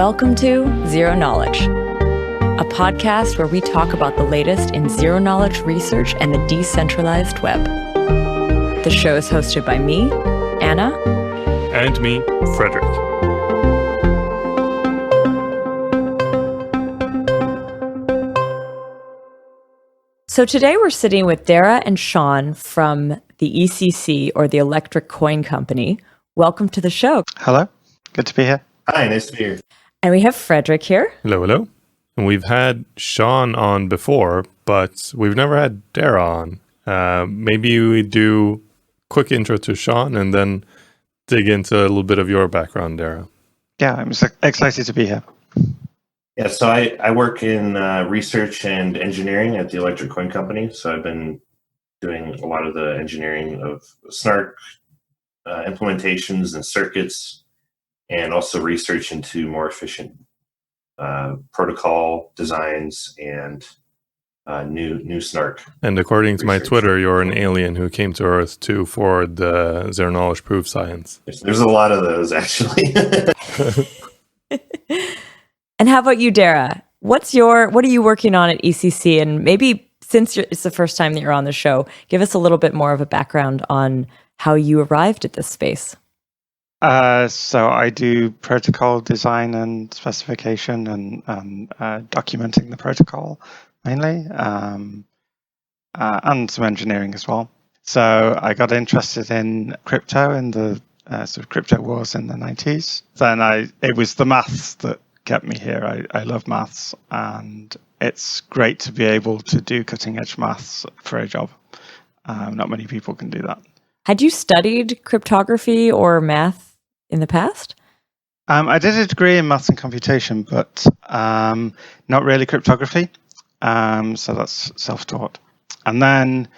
Welcome to Zero Knowledge, a podcast where we talk about the latest in zero-knowledge research and the decentralized web. The show is hosted by me, Anna. And me, Frederick. So today we're sitting with Daira and Sean from the ECC, or the Electric Coin Company. Welcome to the show. Hello. Good to be here. Hi, nice to be here. And we have Frederick here. Hello, hello. And we've had Sean on before, but we've never had Daira on. Maybe we do a quick intro to Sean and then dig into a little bit of your background, Daira. Yeah, I'm excited to be here. Yeah, so I work in research and engineering at the Electric Coin Company. So I've been doing a lot of the engineering of SNARK implementations and circuits, and also research into more efficient protocol designs and new SNARK. And according to my research. Twitter, you're an alien who came to Earth to forward the zero knowledge proof science. There's a lot of those, actually. And how about you, Daira? What are you working on at ECC? And maybe since it's the first time that you're on the show, give us a little bit more of a background on how you arrived at this space. So I do protocol design and specification and documenting the protocol mainly, and some engineering as well. So I got interested in crypto in the sort of crypto wars in the 90s. Then it was the maths that kept me here. I love maths, and it's great to be able to do cutting edge maths for a job. Not many people can do that. Had you studied cryptography or math in the past? I did a degree in maths and computation, but not really cryptography. So that's self-taught. And then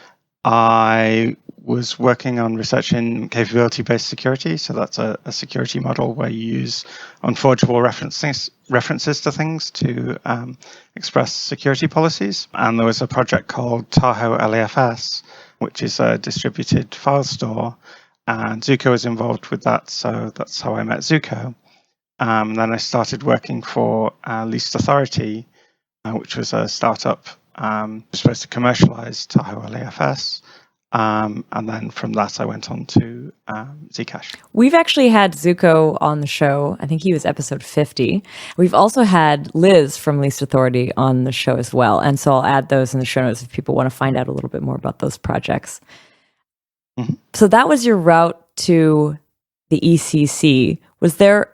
I was working on research in capability-based security. So that's a security model where you use unforgeable references to things to express security policies. And there was a project called Tahoe LAFS, which is a distributed file store. And Zuko was involved with that, so that's how I met Zuko. Then I started working for Least Authority, which was a startup supposed to commercialize Tahoe LAFS. And then from that, I went on to Zcash. We've actually had Zuko on the show. I think he was episode 50. We've also had Liz from Least Authority on the show as well. And so I'll add those in the show notes if people want to find out a little bit more about those projects. Mm-hmm. So that was your route to the ECC. Was there,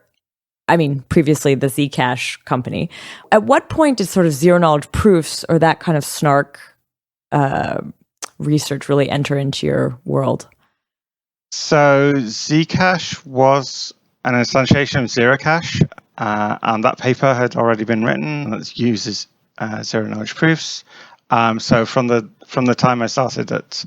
previously the Zcash company. At what point did sort of zero knowledge proofs or that kind of SNARK research really enter into your world? So Zcash was an instantiation of Zerocash, and that paper had already been written that uses zero knowledge proofs. So from the time I started at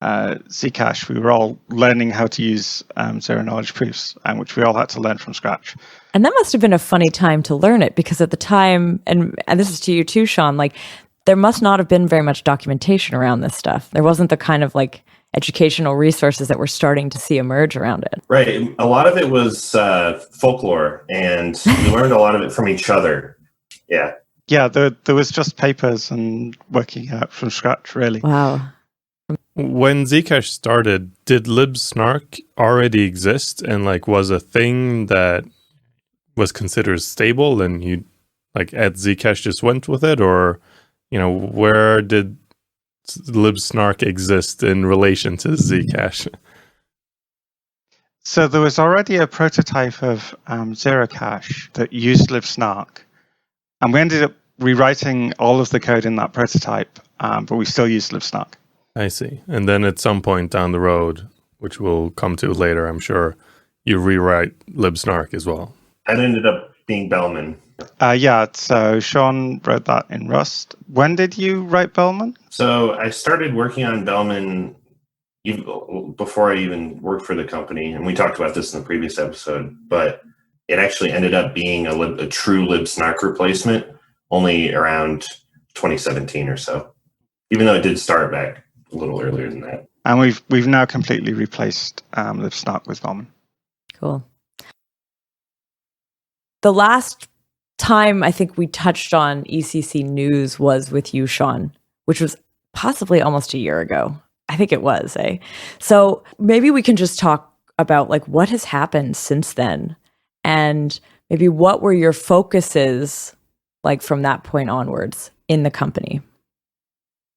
Zcash, we were all learning how to use zero knowledge proofs, which we all had to learn from scratch. And that must have been a funny time to learn it, because at the time, and this is to you too, Sean, there must not have been very much documentation around this stuff. There wasn't the kind of educational resources that we're starting to see emerge around it. Right. A lot of it was folklore, and we learned a lot of it from each other. Yeah. Yeah, there was just papers and working out from scratch, really. Wow. When Zcash started, did libsnark already exist and was a thing that was considered stable, and you at Zcash just went with it, or where did libsnark exist in relation to Zcash? So there was already a prototype of Zerocash that used libsnark, and we ended up rewriting all of the code in that prototype, but we still used libsnark. I see. And then at some point down the road, which we'll come to later, I'm sure, you rewrite libsnark as well. That ended up being Bellman. Yeah, so Sean wrote that in Rust. When did you write Bellman? So I started working on Bellman before I even worked for the company, and we talked about this in the previous episode, but it actually ended up being a true libsnark replacement only around 2017 or so, even though it did start back a little earlier than that. And we've now completely replaced libsnark with Bellman. Cool. the last time I think we touched on ECC news was with you, Sean, which was possibly almost a year ago. I think it was, eh? So maybe we can just talk about like what has happened since then, and maybe what were your focuses like from that point onwards in the company.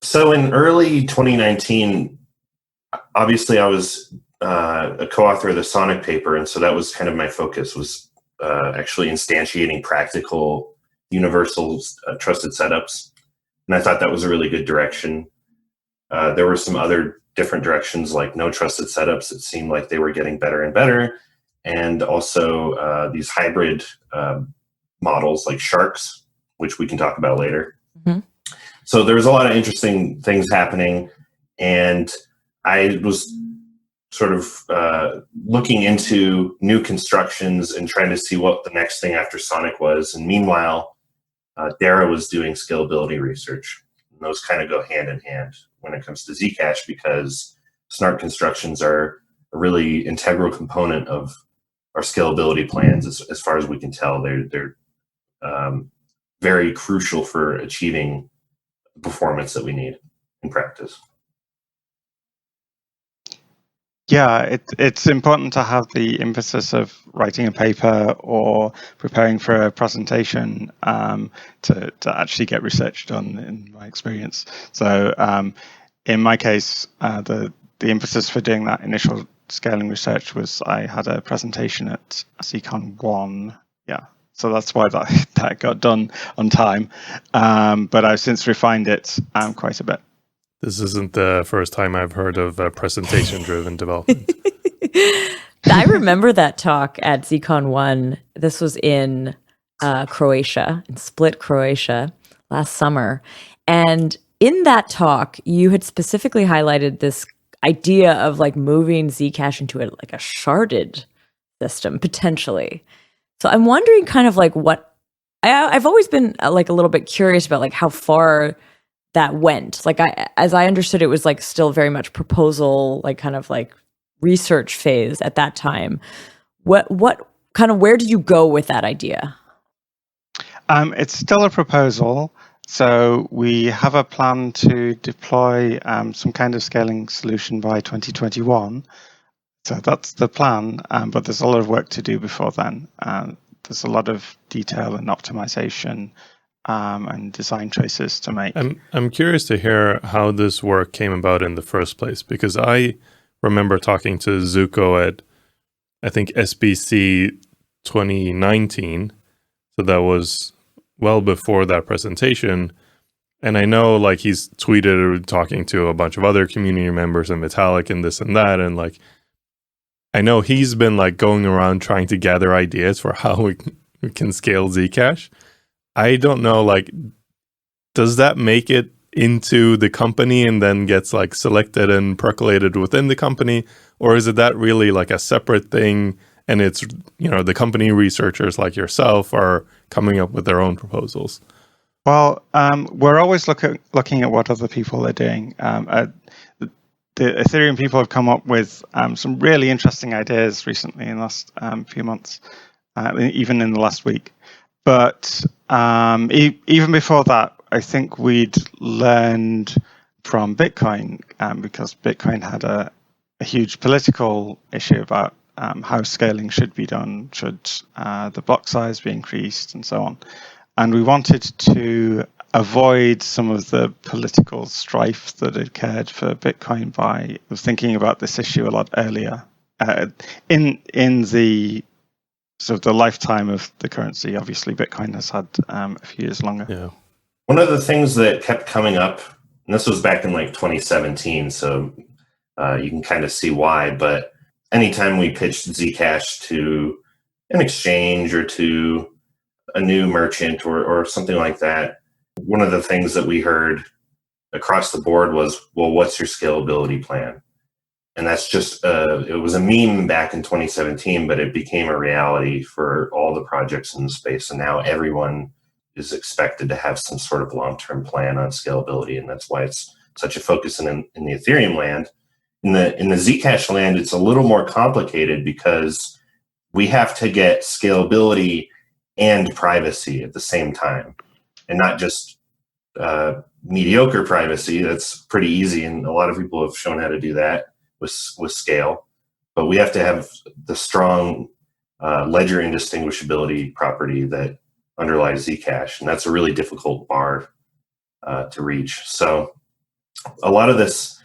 So in early 2019, obviously I was a co-author of the Sonic paper, and so that was kind of my focus, was actually instantiating practical universal trusted setups. And I thought that was a really good direction. There were some other different directions like no trusted setups that seemed like they were getting better and better. And also these hybrid models like sharks, which we can talk about later. Mm-hmm. So there was a lot of interesting things happening. And I was sort of looking into new constructions and trying to see what the next thing after Sonic was. And meanwhile, Daira was doing scalability research. And those kind of go hand in hand when it comes to Zcash, because SNARK constructions are a really integral component of our scalability plans. As far as we can tell, they're very crucial for achieving the performance that we need in practice. Yeah, it's important to have the emphasis of writing a paper or preparing for a presentation to actually get research done, in my experience. So in my case, the emphasis for doing that initial scaling research was I had a presentation at ZCon 1. Yeah, so that's why that got done on time. But I've since refined it quite a bit. This isn't the first time I've heard of presentation-driven development. I remember that talk at ZCon 1. This was in Croatia, in Split, Croatia, last summer. And in that talk, you had specifically highlighted this idea of like moving Zcash into a sharded system, potentially. So I'm wondering kind of like what... I've always been like a little bit curious about like how far that went. Like as I understood, it was like still very much proposal, like kind of like research phase at that time. What kind of, where did you go with that idea? It's still a proposal. So we have a plan to deploy some kind of scaling solution by 2021. So that's the plan, but there's a lot of work to do before then. There's a lot of detail and optimization and design choices to make. I'm curious to hear how this work came about in the first place, because I remember talking to Zuko at, I think, SBC 2019. So that was well before that presentation. And I know like he's tweeted or talking to a bunch of other community members and Vitalik and this and that. And like, I know he's been like going around trying to gather ideas for how we can scale Zcash. I don't know, like, does that make it into the company and then gets like selected and percolated within the company? Or is it that really like a separate thing and it's, you know, the company researchers like yourself are coming up with their own proposals? Well, we're always looking at what other people are doing. The Ethereum people have come up with some really interesting ideas recently in the last few months, even in the last week. But even before that, I think we'd learned from Bitcoin, because Bitcoin had a huge political issue about how scaling should be done, should the block size be increased, and so on. And we wanted to avoid some of the political strife that occurred for Bitcoin by thinking about this issue a lot earlier in the sort of the lifetime of the currency. Obviously, Bitcoin has had a few years longer. Yeah. One of the things that kept coming up, and this was back in like 2017, so you can kind of see why, but anytime we pitched Zcash to an exchange or to a new merchant or something like that, one of the things that we heard across the board was, well, what's your scalability plan? And that's just, it was a meme back in 2017, but it became a reality for all the projects in the space. And now everyone is expected to have some sort of long-term plan on scalability. And that's why it's such a focus in the Ethereum land. In the Zcash land, it's a little more complicated because we have to get scalability and privacy at the same time, and not just mediocre privacy. That's pretty easy, and a lot of people have shown how to do that with scale. But we have to have the strong ledger indistinguishability property that underlies Zcash, and that's a really difficult bar to reach. So a lot of this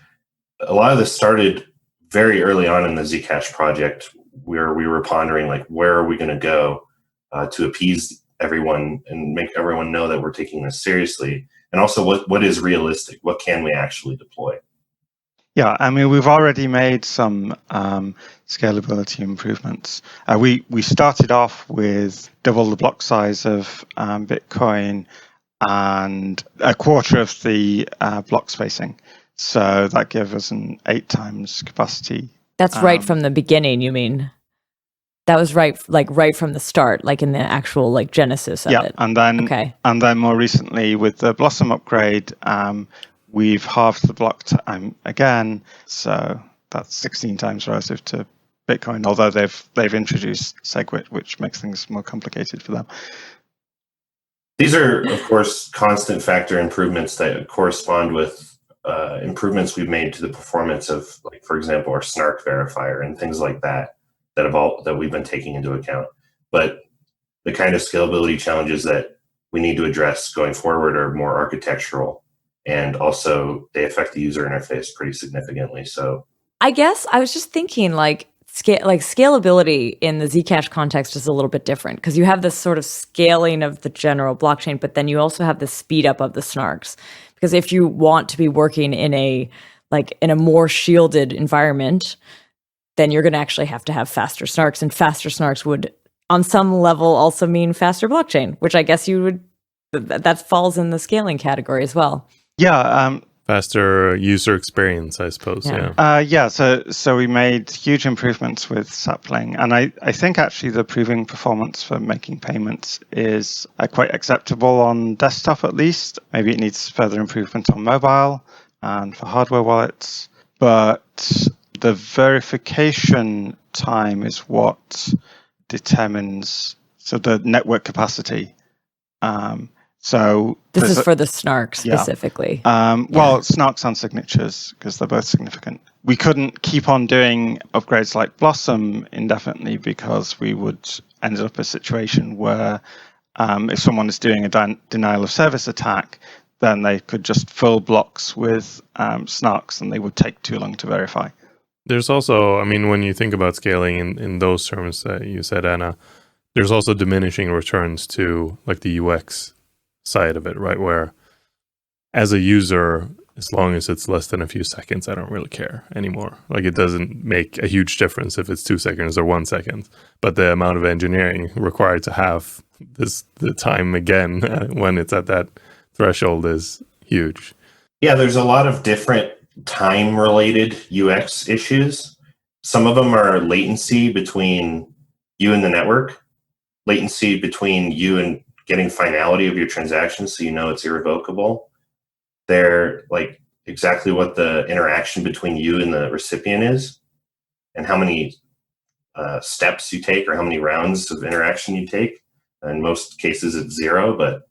started very early on in the Zcash project, where we were pondering, like, where are we going to go to appease everyone and make everyone know that we're taking this seriously, and also what is realistic, what can we actually deploy. Yeah, I mean, we've already made some scalability improvements. We started off with double the block size of Bitcoin and a quarter of the block spacing. So that gave us an 8 times capacity. That's right from the beginning, you mean? That was right from the start, like in the actual like genesis of it. And then more recently with the Blossom upgrade, we've halved the block time again, so that's 16 times relative to Bitcoin. Although they've introduced SegWit, which makes things more complicated for them. These are, of course, constant factor improvements that correspond with improvements we've made to the performance of, like, for example, our SNARK verifier and things like that that we've been taking into account. But the kind of scalability challenges that we need to address going forward are more architectural, and also they affect the user interface pretty significantly. So I guess I was just thinking scalability in the Zcash context is a little bit different, because you have this sort of scaling of the general blockchain, but then you also have the speed up of the snarks. Because if you want to be working in a more shielded environment, then you're going to actually have to have faster snarks, and faster snarks would, on some level, also mean faster blockchain, which I guess that falls in the scaling category as well. Yeah. Faster user experience, I suppose. Yeah. So we made huge improvements with sapling, and I think actually the proving performance for making payments is quite acceptable on desktop, at least. Maybe it needs further improvement on mobile and for hardware wallets, but the verification time is what determines the network capacity. So this is for the SNARK specifically. SNARKs and signatures, because they're both significant. We couldn't keep on doing upgrades like Blossom indefinitely, because we would end up in a situation where if someone is doing a denial of service attack, then they could just fill blocks with SNARKs, and they would take too long to verify. There's also, I mean, when you think about scaling in those terms that you said, Anna, there's also diminishing returns to like the UX side of it, right? Where as a user, as long as it's less than a few seconds, I don't really care anymore. Like, it doesn't make a huge difference if it's 2 seconds or 1 second, but the amount of engineering required to have the time again when it's at that threshold is huge. Yeah, there's a lot of different time-related UX issues. Some of them are latency between you and the network, latency between you and getting finality of your transaction, so you know it's irrevocable. They're like exactly what the interaction between you and the recipient is, and how many steps you take, or how many rounds of interaction you take. In most cases, it's 0, but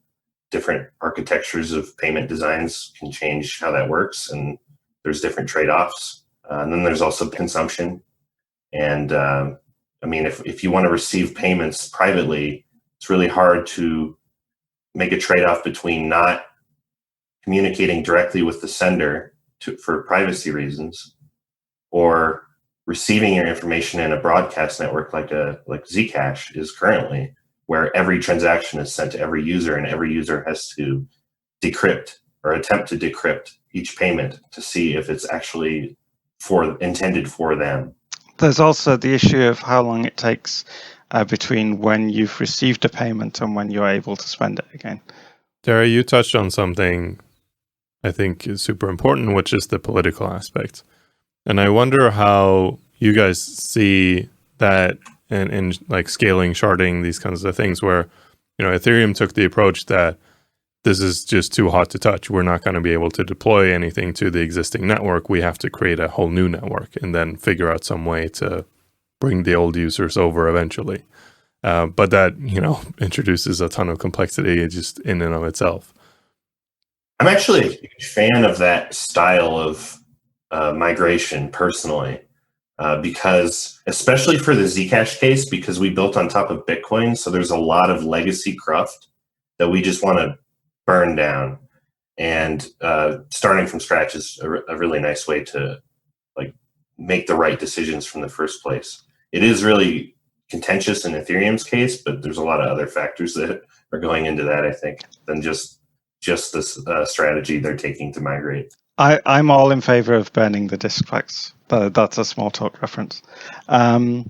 different architectures of payment designs can change how that works, and there's different trade-offs. And then there's also consumption. And I mean, if you want to receive payments privately, it's really hard to make a trade-off between not communicating directly with the sender for privacy reasons, or receiving your information in a broadcast network like Zcash is currently, where every transaction is sent to every user, and every user has to decrypt or attempt to decrypt each payment to see if it's actually intended for them. There's also the issue of how long it takes between when you've received a payment and when you're able to spend it again. Daira, you touched on something I think is super important, which is the political aspect. And I wonder how you guys see that in like scaling, sharding, these kinds of things, where, you know, Ethereum took the approach that this is just too hot to touch. We're not going to be able to deploy anything to the existing network. We have to create a whole new network and then figure out some way to bring the old users over eventually. But that, introduces a ton of complexity just in and of itself. I'm actually a huge fan of that style of migration personally, because especially for the Zcash case, because we built on top of Bitcoin, so there's a lot of legacy cruft that we just want to burn down. And starting from scratch is a really nice way to make the right decisions from the first place. It is really contentious in Ethereum's case, but there's a lot of other factors that are going into that, I think, than just this strategy they're taking to migrate. I'm all in favor of burning the disk packs. That's a small talk reference. The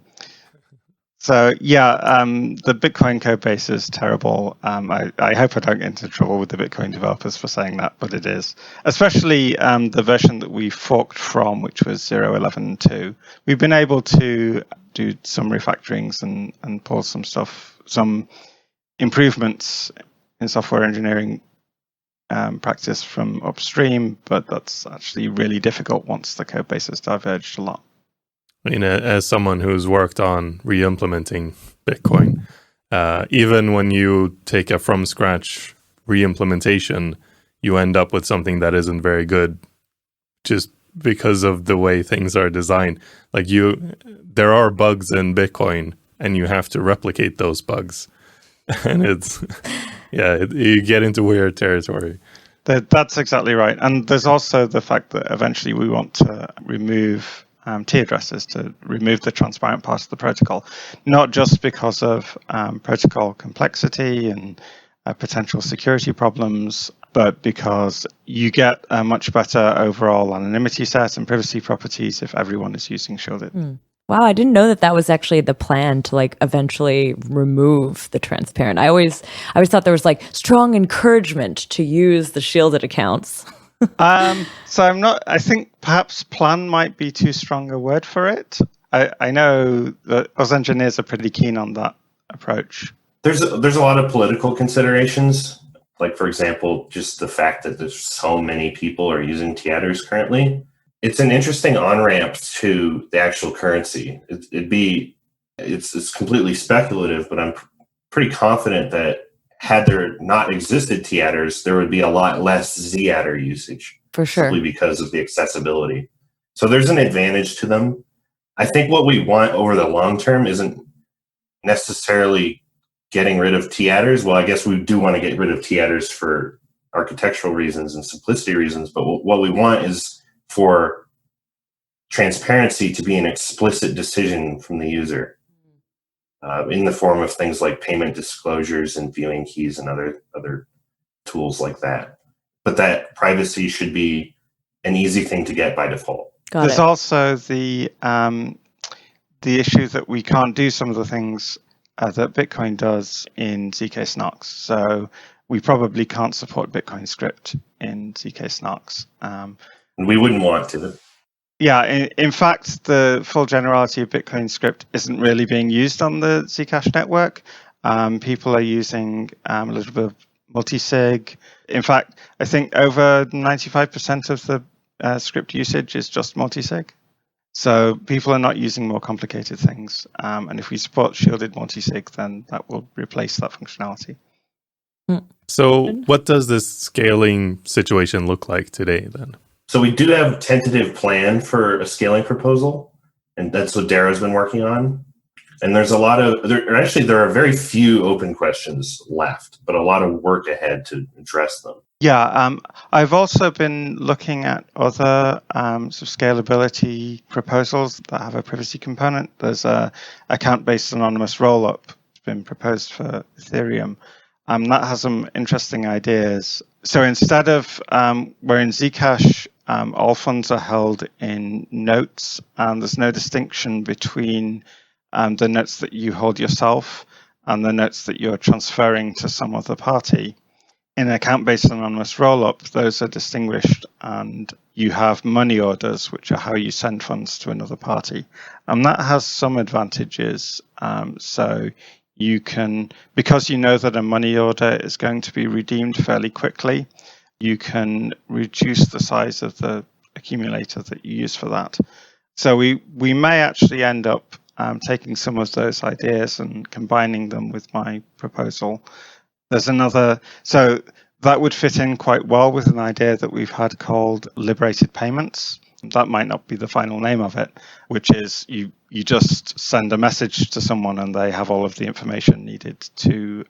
Bitcoin code base is terrible. I hope I don't get into trouble with the Bitcoin developers for saying that, but it is. Especially the version that we forked from, which was 0.11.2. We've been able to do some refactorings and pull some improvements in software engineering practice from upstream, but that's actually really difficult once the code base has diverged a lot. I mean, as someone who's worked on re-implementing Bitcoin, even when you take a from scratch re-implementation, you end up with something that isn't very good just because of the way things are designed. There are bugs in Bitcoin and you have to replicate those bugs. And it's, you get into weird territory. That's exactly right. And there's also the fact that eventually we want to remove T addresses, to remove the transparent part of the protocol, not just because of protocol complexity and potential security problems, but because you get a much better overall anonymity set and privacy properties if everyone is using shielded. Wow, I didn't know that was actually the plan to eventually remove the transparent. I always thought there was strong encouragement to use the shielded accounts. I think perhaps plan might be too strong a word for it. I know that us engineers are pretty keen on that approach. There's a lot of political considerations, for example, just the fact that there's so many people are using T-adders currently. It's an interesting on-ramp to the actual currency. It's completely speculative, but I'm pretty confident that had there not existed T-adders, there would be a lot less Z-adder usage. For sure. Simply because of the accessibility. So there's an advantage to them. I think what we want over the long term isn't necessarily getting rid of T-adders. Well, I guess we do want to get rid of T-adders for architectural reasons and simplicity reasons, but what we want is for transparency to be an explicit decision from the user in the form of things like payment disclosures and viewing keys and other tools like that. But that privacy should be an easy thing to get by default. There's also the issue that we can't do some of the things that Bitcoin does in ZK SNARKs. So we probably can't support Bitcoin script in ZK SNARKs. We wouldn't want to. Yeah, in fact, the full generality of Bitcoin script isn't really being used on the Zcash network. People are using a little bit of multisig. In fact, I think over 95% of the script usage is just multisig. So people are not using more complicated things. And if we support shielded multisig, then that will replace that functionality. So what does this scaling situation look like today then? So we do have a tentative plan for a scaling proposal, and that's what Daira's been working on. And there's there are very few open questions left, but a lot of work ahead to address them. Yeah, I've also been looking at other sort of scalability proposals that have a privacy component. There's a account-based anonymous rollup that's been proposed for Ethereum. That has some interesting ideas. So instead of where in Zcash, all funds are held in notes, and there's no distinction between the notes that you hold yourself and the notes that you're transferring to some other party. In account-based anonymous rollup, those are distinguished, and you have money orders, which are how you send funds to another party. And that has some advantages. So you can, because you know that a money order is going to be redeemed fairly quickly, you can reduce the size of the accumulator that you use for that. So we may actually end up taking some of those ideas and combining them with my proposal. There's another, so that would fit in quite well with an idea that we've had called Liberated Payments. That might not be the final name of it, which is you just send a message to someone and they have all of the information needed to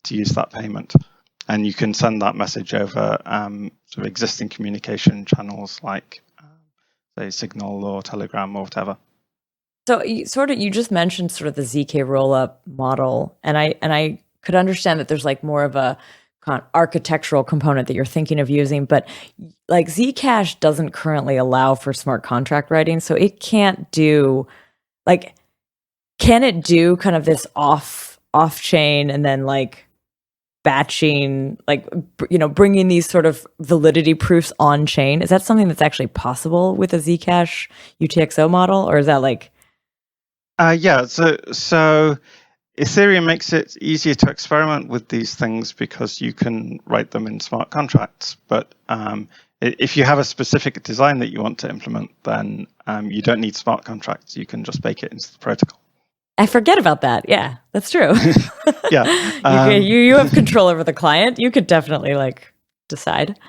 use that payment. And you can send that message over sort of existing communication channels like, say, Signal or Telegram or whatever. So you just mentioned sort of the ZK rollup model, and I could understand that there's like more of a architectural component that you're thinking of using, but like Zcash doesn't currently allow for smart contract writing, so it can't do like, can it do kind of this off chain and then like batching, like, you know, bringing these sort of validity proofs on chain? Is that something that's actually possible with a Zcash UTXO model, or is that like? Yeah, so Ethereum makes it easier to experiment with these things because you can write them in smart contracts. But if you have a specific design that you want to implement, then you don't need smart contracts. You can just bake it into the protocol. I forget about that. Yeah, that's true. Yeah, you have control over the client. You could definitely like decide.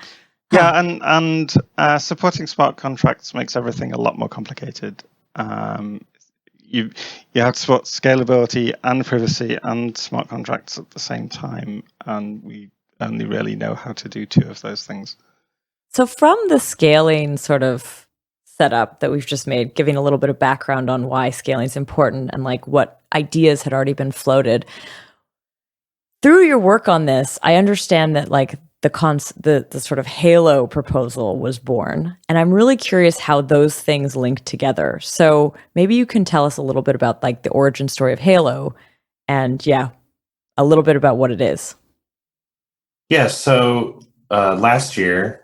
Yeah, and supporting smart contracts makes everything a lot more complicated. You have to support scalability and privacy and smart contracts at the same time, and we only really know how to do two of those things. So from the scaling sort of setup that we've just made, giving a little bit of background on why scaling is important and like what ideas had already been floated, through your work on this, I understand that like the sort of Halo proposal was born, and I'm really curious how those things link together. So maybe you can tell us a little bit about like the origin story of Halo, and a little bit about what it is. Yeah. So last year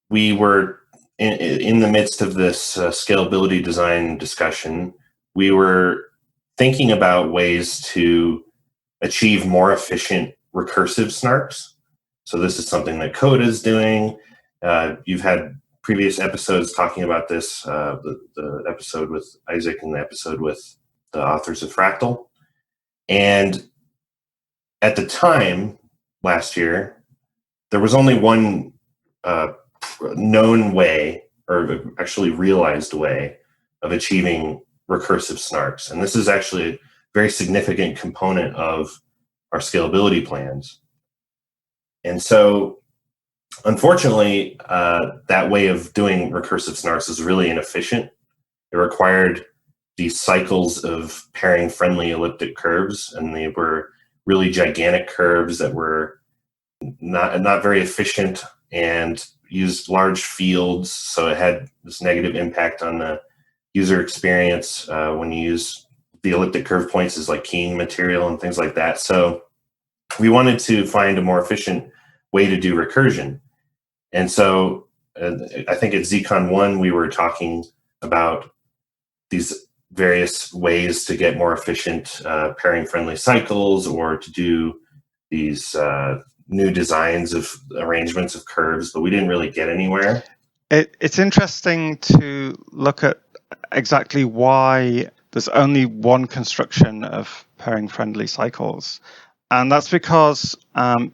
we were in the midst of this scalability design discussion. We were thinking about ways to achieve more efficient recursive SNARKs. So this is something that Code is doing. You've had previous episodes talking about this, the episode with Isaac and the episode with the authors of Fractal. And at the time, last year, there was only one known way, or actually realized way, of achieving recursive SNARKs. And this is actually a very significant component of our scalability plans. And so, unfortunately, that way of doing recursive SNARKs is really inefficient. It required these cycles of pairing-friendly elliptic curves, and they were really gigantic curves that were not very efficient and used large fields, so it had this negative impact on the user experience when you use the elliptic curve points as like keying material and things like that. So we wanted to find a more efficient way to do recursion. And so I think at ZCon 1, we were talking about these various ways to get more efficient pairing-friendly cycles, or to do these new designs of arrangements of curves, but we didn't really get anywhere. It's interesting to look at exactly why there's only one construction of pairing-friendly cycles. And that's because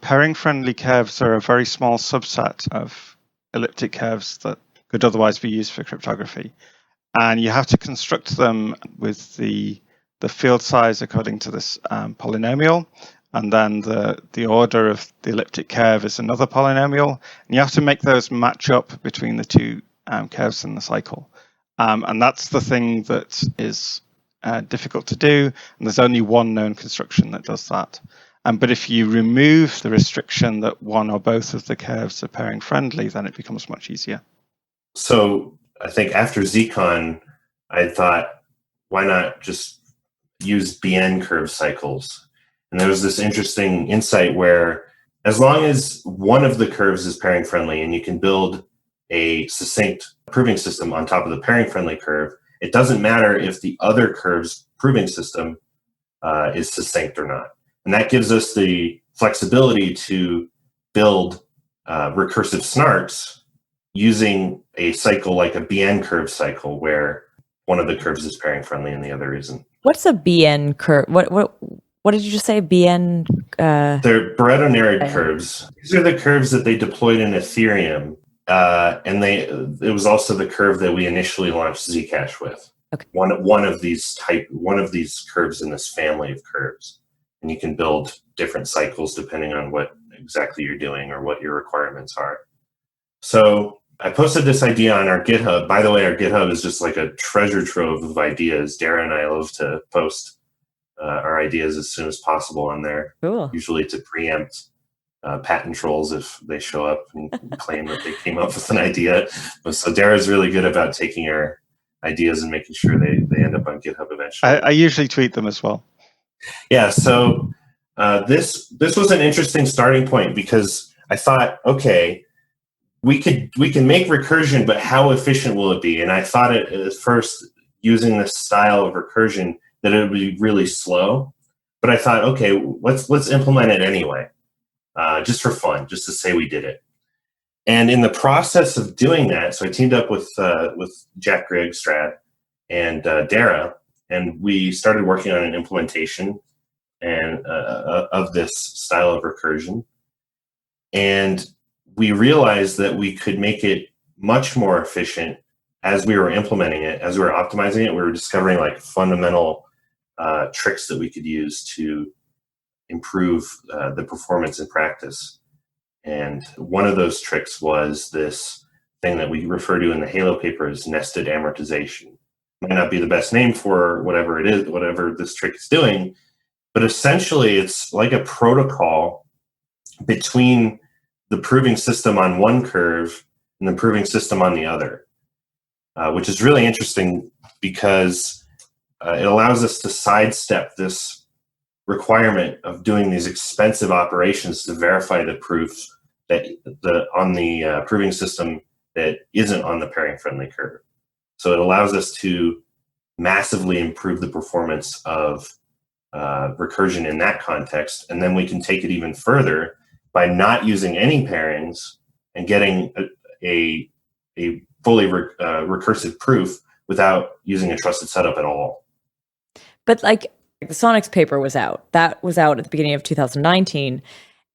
pairing-friendly curves are a very small subset of elliptic curves that could otherwise be used for cryptography. And you have to construct them with the field size according to this polynomial. And then the order of the elliptic curve is another polynomial. And you have to make those match up between the two curves in the cycle. And that's the thing that is difficult to do. And there's only one known construction that does that. But if you remove the restriction that one or both of the curves are pairing friendly, then it becomes much easier. So I think after ZCon, I thought, why not just use BN curve cycles? And there was this interesting insight where as long as one of the curves is pairing friendly and you can build a succinct proving system on top of the pairing friendly curve, it doesn't matter if the other curve's proving system is succinct or not. And that gives us the flexibility to build recursive SNARKs using a cycle like a BN curve cycle, where one of the curves is pairing friendly and the other isn't. What's a BN curve? What did you just say? BN? They're Pareto-Nerid curves. These are the curves that they deployed in Ethereum, and it was also the curve that we initially launched Zcash with. Okay. One of these curves in this family of curves, and you can build different cycles depending on what exactly you're doing or what your requirements are. So I posted this idea on our GitHub. By the way, our GitHub is just like a treasure trove of ideas. Daira and I love to post our ideas as soon as possible on there. Cool. Usually to preempt patent trolls if they show up and claim that they came up with an idea. So Daira's really good about taking our ideas and making sure they end up on GitHub eventually. I usually tweet them as well. Yeah, so this was an interesting starting point because I thought, okay, we can make recursion, but how efficient will it be? And I thought at first, using this style of recursion, that it would be really slow. But I thought, okay, let's implement it anyway, just for fun, just to say we did it. And in the process of doing that, so I teamed up with Jack Grigstrad and Daira, and we started working on an implementation and of this style of recursion. And we realized that we could make it much more efficient as we were implementing it, as we were optimizing it. We were discovering like fundamental tricks that we could use to improve the performance in practice. And one of those tricks was this thing that we refer to in the Halo paper as nested amortization. Might not be the best name for whatever it is, whatever this trick is doing, but essentially it's like a protocol between the proving system on one curve and the proving system on the other, which is really interesting because it allows us to sidestep this requirement of doing these expensive operations to verify the proofs that on the proving system that isn't on the pairing friendly curve. So it allows us to massively improve the performance of recursion in that context, and then we can take it even further by not using any pairings and getting a fully recursive proof without using a trusted setup at all. But like the Sonic's paper was out. That was out at the beginning of 2019.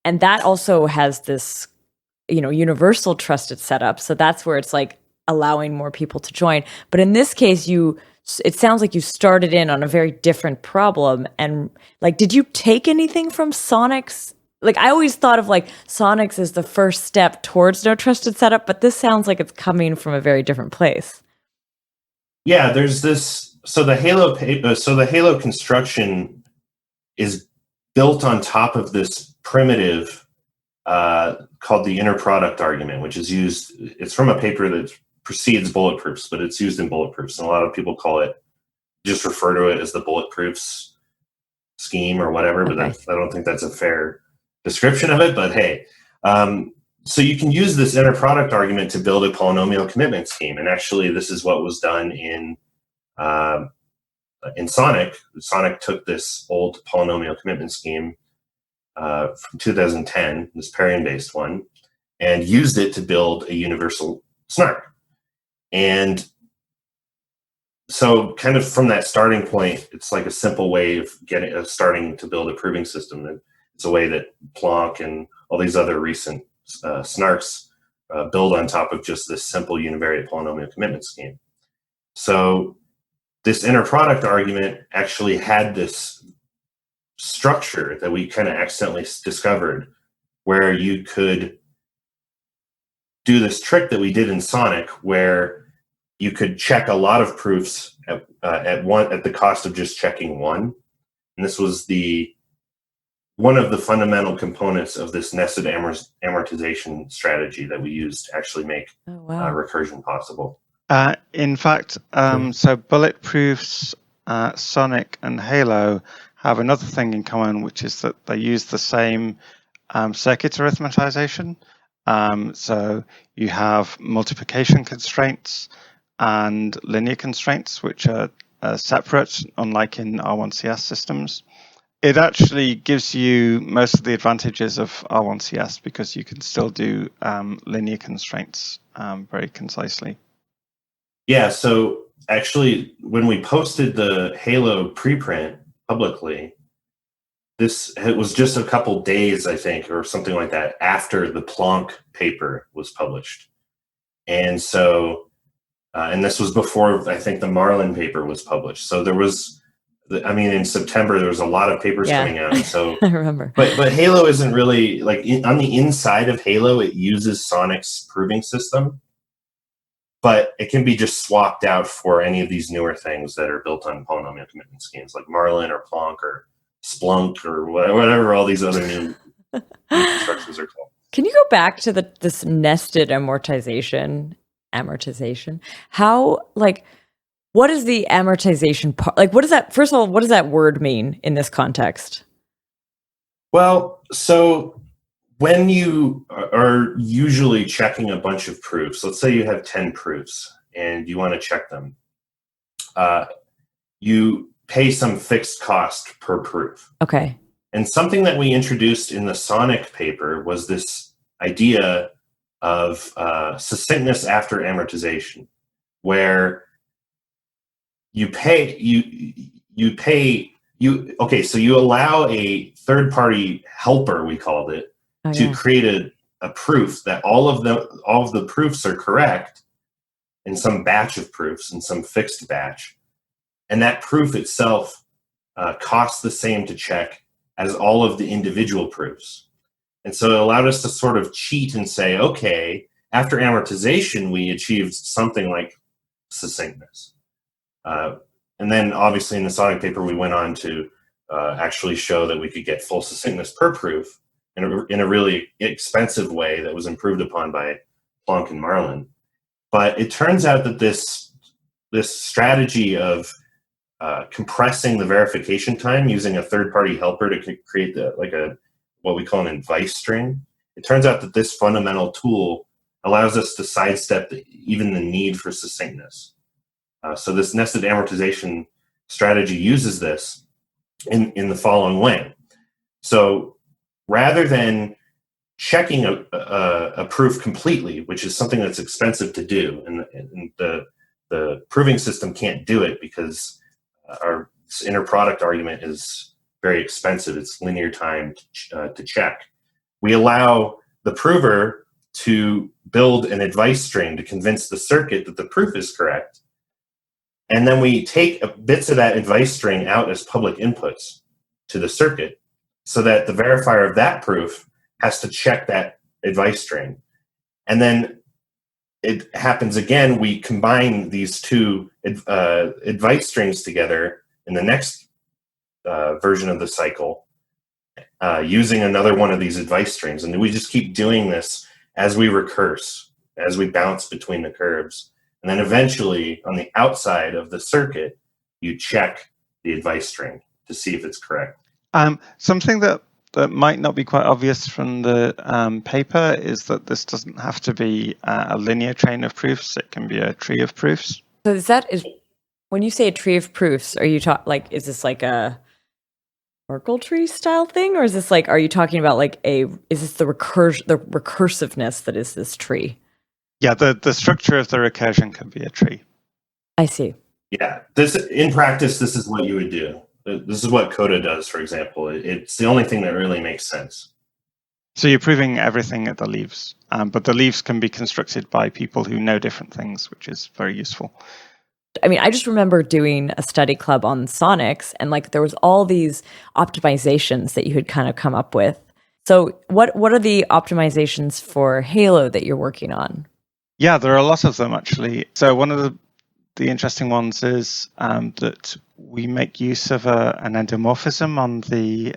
And that also has this, universal trusted setup. So that's where it's like allowing more people to join. But in this case, it sounds like you started in on a very different problem. And like, did you take anything from Sonic's? Like, I always thought of like Sonic's as the first step towards no trusted setup, but this sounds like it's coming from a very different place. Yeah, there's this. So the Halo construction is built on top of this primitive called the inner product argument, which is used. It's from a paper that precedes bulletproofs, but it's used in bulletproofs, and a lot of people just refer to it as the bulletproofs scheme or whatever. Okay. But I don't think that's a fair description of it. But hey, so you can use this inner product argument to build a polynomial commitment scheme, and actually, this is what was done in Sonic. Sonic took this old polynomial commitment scheme from 2010, this pairing-based one, and used it to build a universal SNARK. And so kind of from that starting point, it's like a simple way of starting to build a proving system. It's a way that Planck and all these other recent SNARKs build on top of just this simple univariate polynomial commitment scheme. So this inner product argument actually had this structure that we kind of accidentally discovered, where you could do this trick that we did in Sonic, where you could check a lot of proofs at the cost of just checking one. And this was one of the fundamental components of this nested amortization strategy that we used to actually make recursion possible. In fact, so bulletproofs, Sonic, and Halo have another thing in common, which is that they use the same circuit arithmetization. So you have multiplication constraints and linear constraints, which are separate, unlike in R1CS systems. It actually gives you most of the advantages of R1CS because you can still do linear constraints very concisely. Yeah, so actually, when we posted the Halo preprint publicly, it was just a couple days, I think, or something like that, after the Planck paper was published. And so, and this was before, I think, the Marlin paper was published. So there was, in September, there was a lot of papers coming out. And so, I remember. But Halo isn't really, on the inside of Halo, it uses Sonic's proving system. But it can be just swapped out for any of these newer things that are built on polynomial commitment schemes, like Marlin or Planck or Splunk or whatever all these other new constructions are called. Can you go back to this nested amortization? How, what is the amortization part? What does that, first of all, what does that word mean in this context? Well, so when you are usually checking a bunch of proofs, let's say you have 10 proofs and you want to check them, you pay some fixed cost per proof. Okay. And something that we introduced in the Sonic paper was this idea of succinctness after amortization, where you allow a third-party helper, we called it, to create a proof that all of the proofs are correct in some batch of proofs, in some fixed batch. And that proof itself costs the same to check as all of the individual proofs. And so it allowed us to sort of cheat and say, okay, after amortization, we achieved something like succinctness. And then obviously in the Sonic paper, we went on to actually show that we could get full succinctness per proof in a really expensive way that was improved upon by Planck and Marlin. But it turns out that this strategy of compressing the verification time using a third-party helper to create what we call an advice string, it turns out that this fundamental tool allows us to sidestep even the need for succinctness. So this nested amortization strategy uses this in the following way. So rather than checking a proof completely, which is something that's expensive to do, and the proving system can't do it because our inner product argument is very expensive. It's linear time to check. We allow the prover to build an advice string to convince the circuit that the proof is correct. And then we take bits of that advice string out as public inputs to the circuit so that the verifier of that proof has to check that advice string. And then it happens again, we combine these two advice strings together in the next version of the cycle using another one of these advice strings. And we just keep doing this as we recurse, as we bounce between the curves. And then eventually, on the outside of the circuit, you check the advice string to see if it's correct. Something that might not be quite obvious from the paper is that this doesn't have to be a linear chain of proofs. It can be a tree of proofs. So when you say a tree of proofs, are you is this like a Oracle tree style thing, or is this are you talking about is this the recursiveness that is this tree? Yeah, the structure of the recursion can be a tree. I see. Yeah, in practice, this is what you would do. This is what Coda does, for example. It's the only thing that really makes sense. So you're proving everything at the leaves, but the leaves can be constructed by people who know different things, which is very useful. I just remember doing a study club on Sonics, and there was all these optimizations that you had kind of come up with. So what are the optimizations for Halo that you're working on? Yeah, there are a lot of them, actually. So one of the interesting ones is that we make use of an endomorphism on the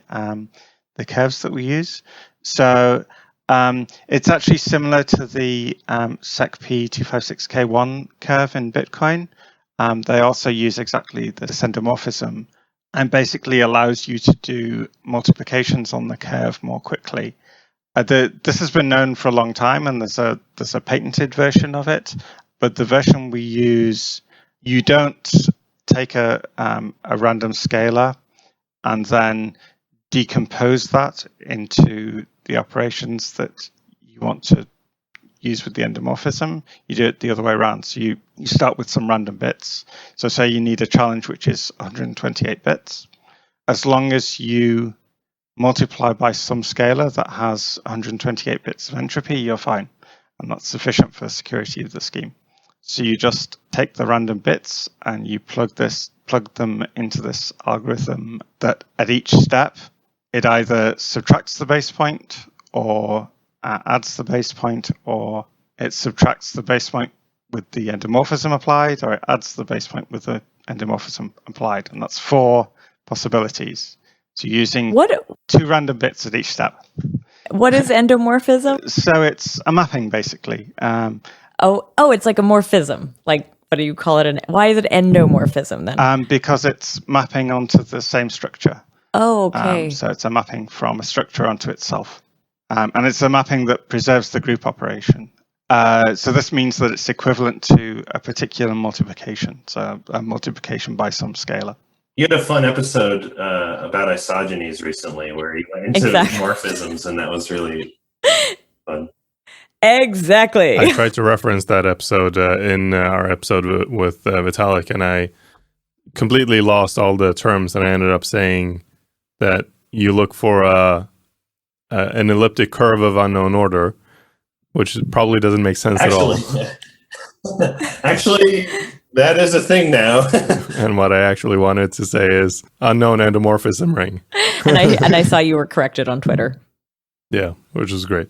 curves that we use. So it's actually similar to the SECP256K1 curve in Bitcoin. They also use exactly this endomorphism and basically allows you to do multiplications on the curve more quickly. This has been known for a long time, and there's a patented version of it. But the version we use, you don't take a random scalar and then decompose that into the operations that you want to use with the endomorphism, you do it the other way around. So you start with some random bits. So say you need a challenge which is 128 bits. As long as you multiply by some scalar that has 128 bits of entropy, you're fine. And that's sufficient for the security of the scheme. So you just take the random bits and you plug them into this algorithm that at each step, it either subtracts the base point or adds the base point, or it subtracts the base point with the endomorphism applied, or it adds the base point with the endomorphism applied. And that's 4 possibilities. So using 2 random bits at each step. What is endomorphism? So it's a mapping, basically. It's like a morphism. Like, what do you call it? Why is it endomorphism then? Because it's mapping onto the same structure. Oh, okay. So it's a mapping from a structure onto itself. And it's a mapping that preserves the group operation. So this means that it's equivalent to a particular multiplication. So a multiplication by some scalar. You had a fun episode about isogenies recently where you went into morphisms, and that was really fun. Exactly. I tried to reference that episode in our episode with Vitalik, and I completely lost all the terms, and I ended up saying that you look for an elliptic curve of unknown order, which probably doesn't make sense at all. Actually, that is a thing now. And what I actually wanted to say is unknown endomorphism ring. and I saw you were corrected on Twitter. Yeah, which is great.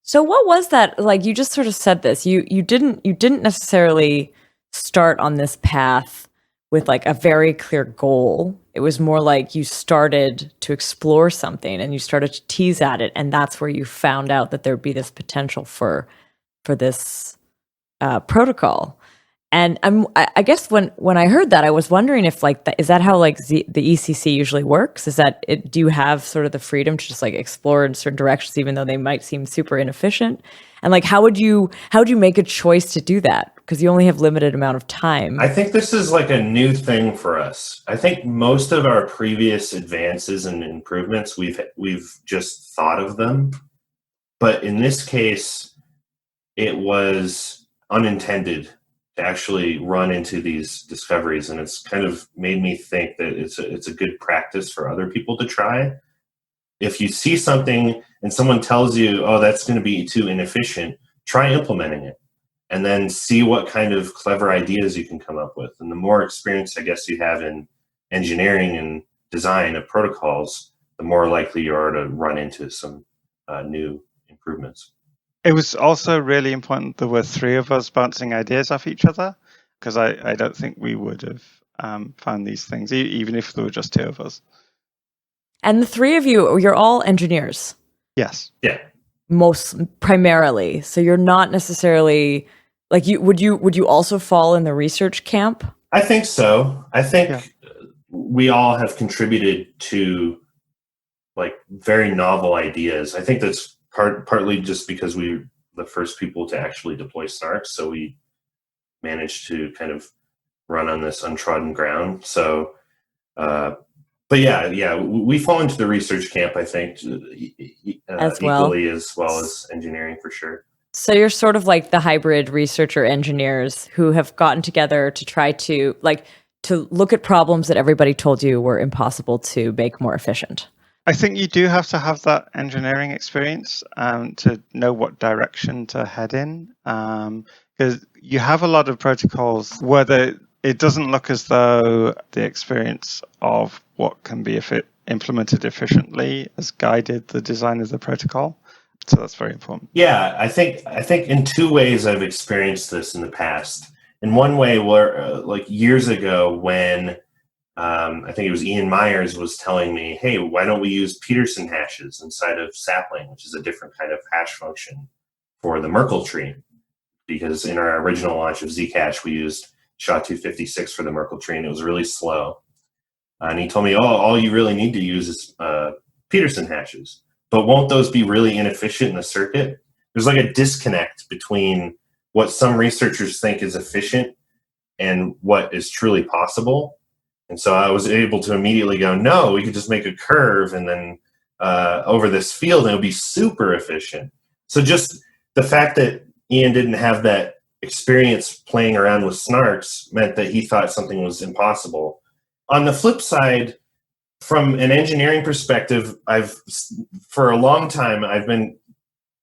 So what was that? Like, you just sort of said this. You didn't necessarily start on this path with like a very clear goal. It was more like you started to explore something and you started to tease at it, and that's where you found out that there'd be this potential for this protocol. And I guess when I heard that, I was wondering if is that how the ECC usually works? Is that it? Do you have sort of the freedom to just like explore in certain directions, even though they might seem super inefficient? And like, how would you make a choice to do that? Because you only have limited amount of time. I think this is like a new thing for us. I think most of our previous advances and improvements, we've just thought of them, but in this case, it was unintended to actually run into these discoveries, and it's kind of made me think that it's a good practice for other people to try. If you see something and someone tells you, oh, that's going to be too inefficient, try implementing it and then see what kind of clever ideas you can come up with. And the more experience, I guess, you have in engineering and design of protocols, the more likely you are to run into some new improvements. It was also really important there were 3 of us bouncing ideas off each other, because I don't think we would have found these things, even if there were just 2 of us. And the 3 of you're all engineers. Yes. Yeah. Most primarily. So you're not necessarily like would you also fall in the research camp? I think so. I think we all have contributed to like very novel ideas. I think that's partly just because we were the first people to actually deploy SNARK, so we managed to kind of run on this untrodden ground. So, but yeah, we fall into the research camp, I think, equally as well as engineering for sure. So you're sort of like the hybrid researcher engineers who have gotten together to try to look at problems that everybody told you were impossible to make more efficient. I think you do have to have that engineering experience to know what direction to head in, because you have a lot of protocols where it doesn't look as though the experience of what can be implemented efficiently has guided the design of the protocol. So that's very important. Yeah, I think in 2 ways I've experienced this in the past. In one way, where like years ago when I think it was Ian Myers was telling me, hey, why don't we use Peterson hashes inside of sapling, which is a different kind of hash function for the Merkle tree? Because in our original launch of Zcash, we used SHA-256 for the Merkle tree, and it was really slow. And he told me, all you really need to use is Peterson hashes. But won't those be really inefficient in the circuit? There's like a disconnect between what some researchers think is efficient and what is truly possible. And so I was able to immediately go, no, we could just make a curve and then over this field, and it would be super efficient. So just the fact that Ian didn't have that experience playing around with snarks meant that he thought something was impossible. On the flip side, from an engineering perspective, for a long time, I've been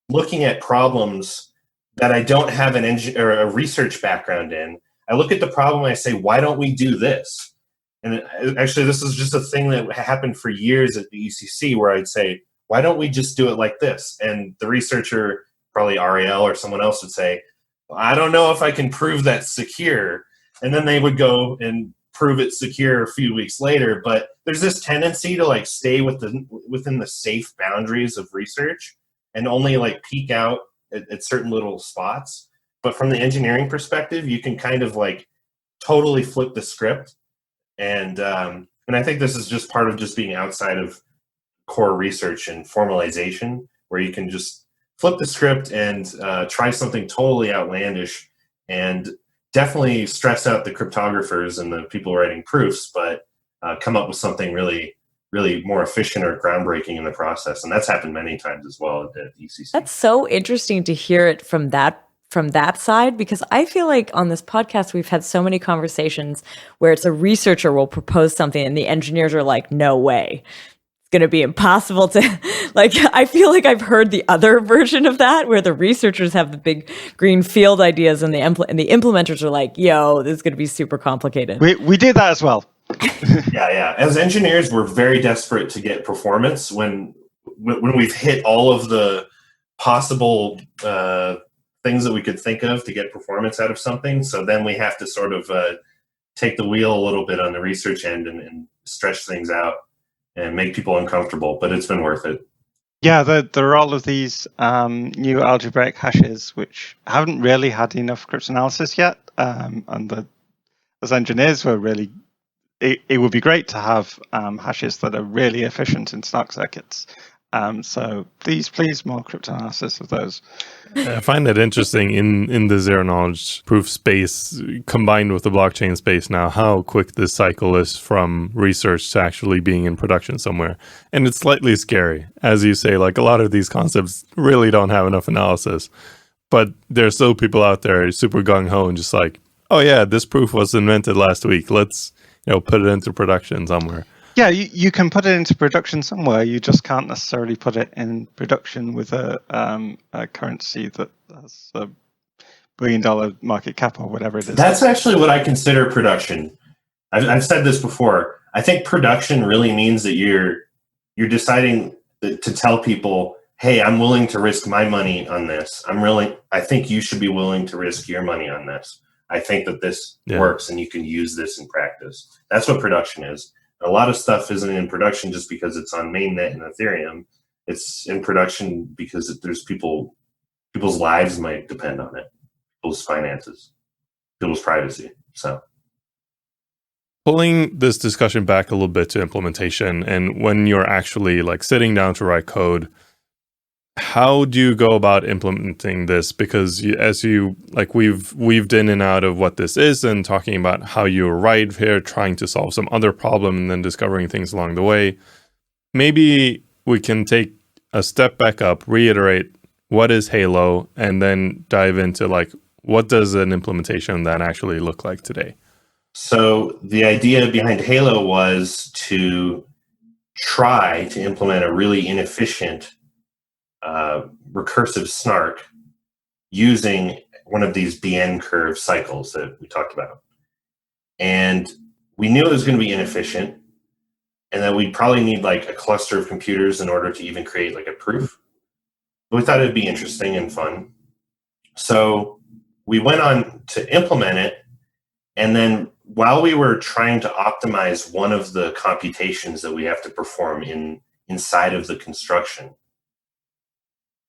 looking at problems that I don't have a research background in. I look at the problem and I say, why don't we do this? And actually, this is just a thing that happened for years at the ECC, where I'd say, why don't we just do it like this? And the researcher, probably Ariel or someone else, would say, I don't know if I can prove that's secure. And then they would go and prove it secure a few weeks later. But there's this tendency to like stay within the safe boundaries of research and only like peek out at certain little spots. But from the engineering perspective, you can kind of like totally flip the script. And I think this is just part of just being outside of core research and formalization, where you can just flip the script and try something totally outlandish and definitely stress out the cryptographers and the people writing proofs, but come up with something really, really more efficient or groundbreaking in the process. And that's happened many times as well at ECC. That's so interesting to hear it from that side, because I feel like on this podcast, we've had so many conversations where it's a researcher will propose something and the engineers are like, no way. Going to be impossible to like. I feel like I've heard the other version of that, where the researchers have the big green field ideas and the implementers are like, yo, this is going to be super complicated. We did that as well. Yeah. As engineers, we're very desperate to get performance when we've hit all of the possible things that we could think of to get performance out of something. So then we have to sort of take the wheel a little bit on the research end and stretch things out and make people uncomfortable, but it's been worth it. Yeah, there are all of these new algebraic hashes which haven't really had enough cryptanalysis yet, and as engineers, it would be great to have hashes that are really efficient in SNARK circuits. So please, more cryptanalysis of those. I find it interesting in the zero knowledge proof space combined with the blockchain space now, how quick this cycle is from research to actually being in production somewhere. And it's slightly scary. As you say, like a lot of these concepts really don't have enough analysis, but there's still people out there super gung-ho and just like, oh yeah, this proof was invented last week. Let's put it into production somewhere. Yeah, you can put it into production somewhere. You just can't necessarily put it in production with a currency that has $1 billion market cap or whatever it is. That's actually what I consider production. I've said this before. I think production really means that you're deciding to tell people, hey, I'm willing to risk my money on this. I think you should be willing to risk your money on this. I think that this works and you can use this in practice. That's what production is. A lot of stuff isn't in production just because it's on mainnet and Ethereum. It's in production because there's people's lives might depend on it, people's finances, people's privacy. So, pulling this discussion back a little bit to implementation, and when you're actually like sitting down to write code, how do you go about implementing this? Because we've weaved in and out of what this is and talking about how you arrive here, trying to solve some other problem and then discovering things along the way. Maybe we can take a step back up, reiterate what is Halo, and then dive into like, what does an implementation of that actually look like today? So the idea behind Halo was to try to implement a really inefficient recursive snark using one of these BN curve cycles that we talked about. And we knew it was going to be inefficient and that we'd probably need like a cluster of computers in order to even create like a proof. But we thought it'd be interesting and fun. So we went on to implement it. And then while we were trying to optimize one of the computations that we have to perform inside of the construction,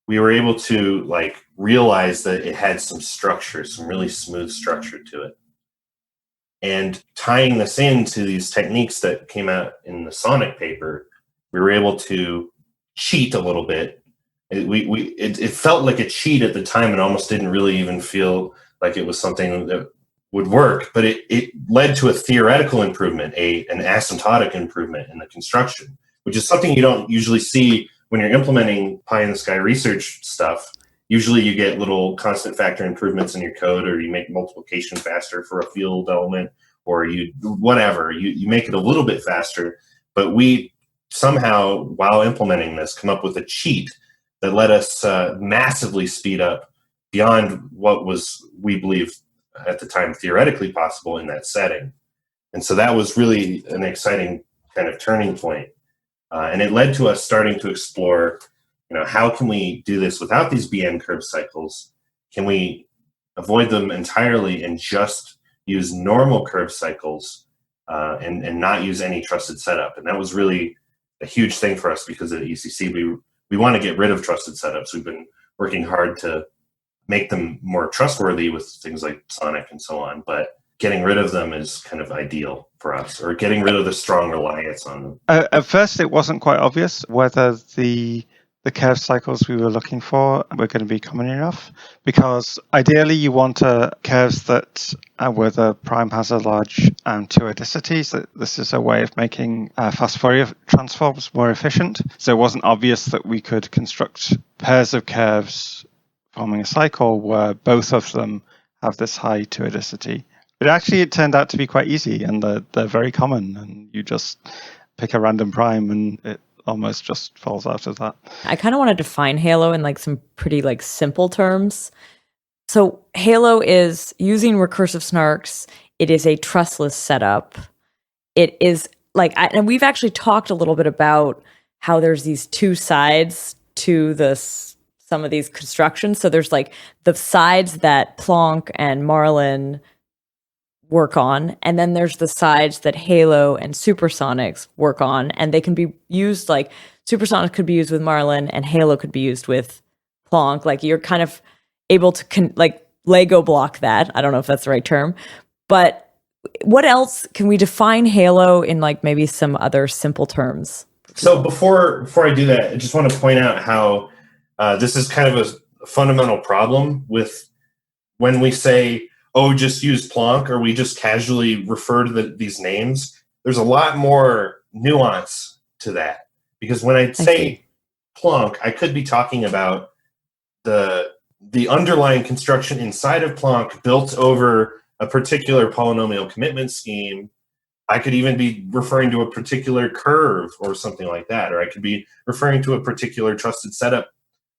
we were able to like realize that it had some structure, some really smooth structure to it. And tying this into these techniques that came out in the Sonic paper, we were able to cheat a little bit. It felt like a cheat at the time and almost didn't really even feel like it was something that would work, but it led to a theoretical improvement, an asymptotic improvement in the construction, which is something you don't usually see when you're implementing pie in the sky research stuff. usually you get little constant factor improvements in your code, or you make multiplication faster for a field element, or you make it a little bit faster. But we somehow, while implementing this, come up with a cheat that let us massively speed up beyond what was, we believe, at the time theoretically possible in that setting. And so that was really an exciting kind of turning point. And it led to us starting to explore, how can we do this without these BN curve cycles? Can we avoid them entirely and just use normal curve cycles and not use any trusted setup? And that was really a huge thing for us, because at ECC, we want to get rid of trusted setups. We've been working hard to make them more trustworthy with things like Sonic and so on, but getting rid of them is kind of ideal for us, or getting rid of the strong reliance on them. At first, it wasn't quite obvious whether the curve cycles we were looking for were going to be common enough, because ideally you want curves that where the prime has a large two-adicity. So this is a way of making fast Fourier transforms more efficient. So it wasn't obvious that we could construct pairs of curves forming a cycle where both of them have this high two-adicity. But actually, it turned out to be quite easy, and they're very common. And you just pick a random prime, and it almost just falls out of that. I kind of want to define Halo in some pretty simple terms. So Halo is using recursive snarks. It is a trustless setup. It is and we've actually talked a little bit about how there's these two sides to some of these constructions. So there's the sides that Plonk and Marlin work on, and then there's the sides that Halo and Supersonics work on, and they can be used Supersonics could be used with Marlin, and Halo could be used with Plonk. You're kind of able to Lego block that. I don't know if that's the right term, but what else can we define Halo in maybe some other simple terms? So before I do that, I just want to point out how this is kind of a fundamental problem with when we say, oh, just use Plonk, or we just casually refer to these names. There's a lot more nuance to that, because when I say Plonk, I could be talking about the underlying construction inside of Plonk built over a particular polynomial commitment scheme. I could even be referring to a particular curve or something like that, or I could be referring to a particular trusted setup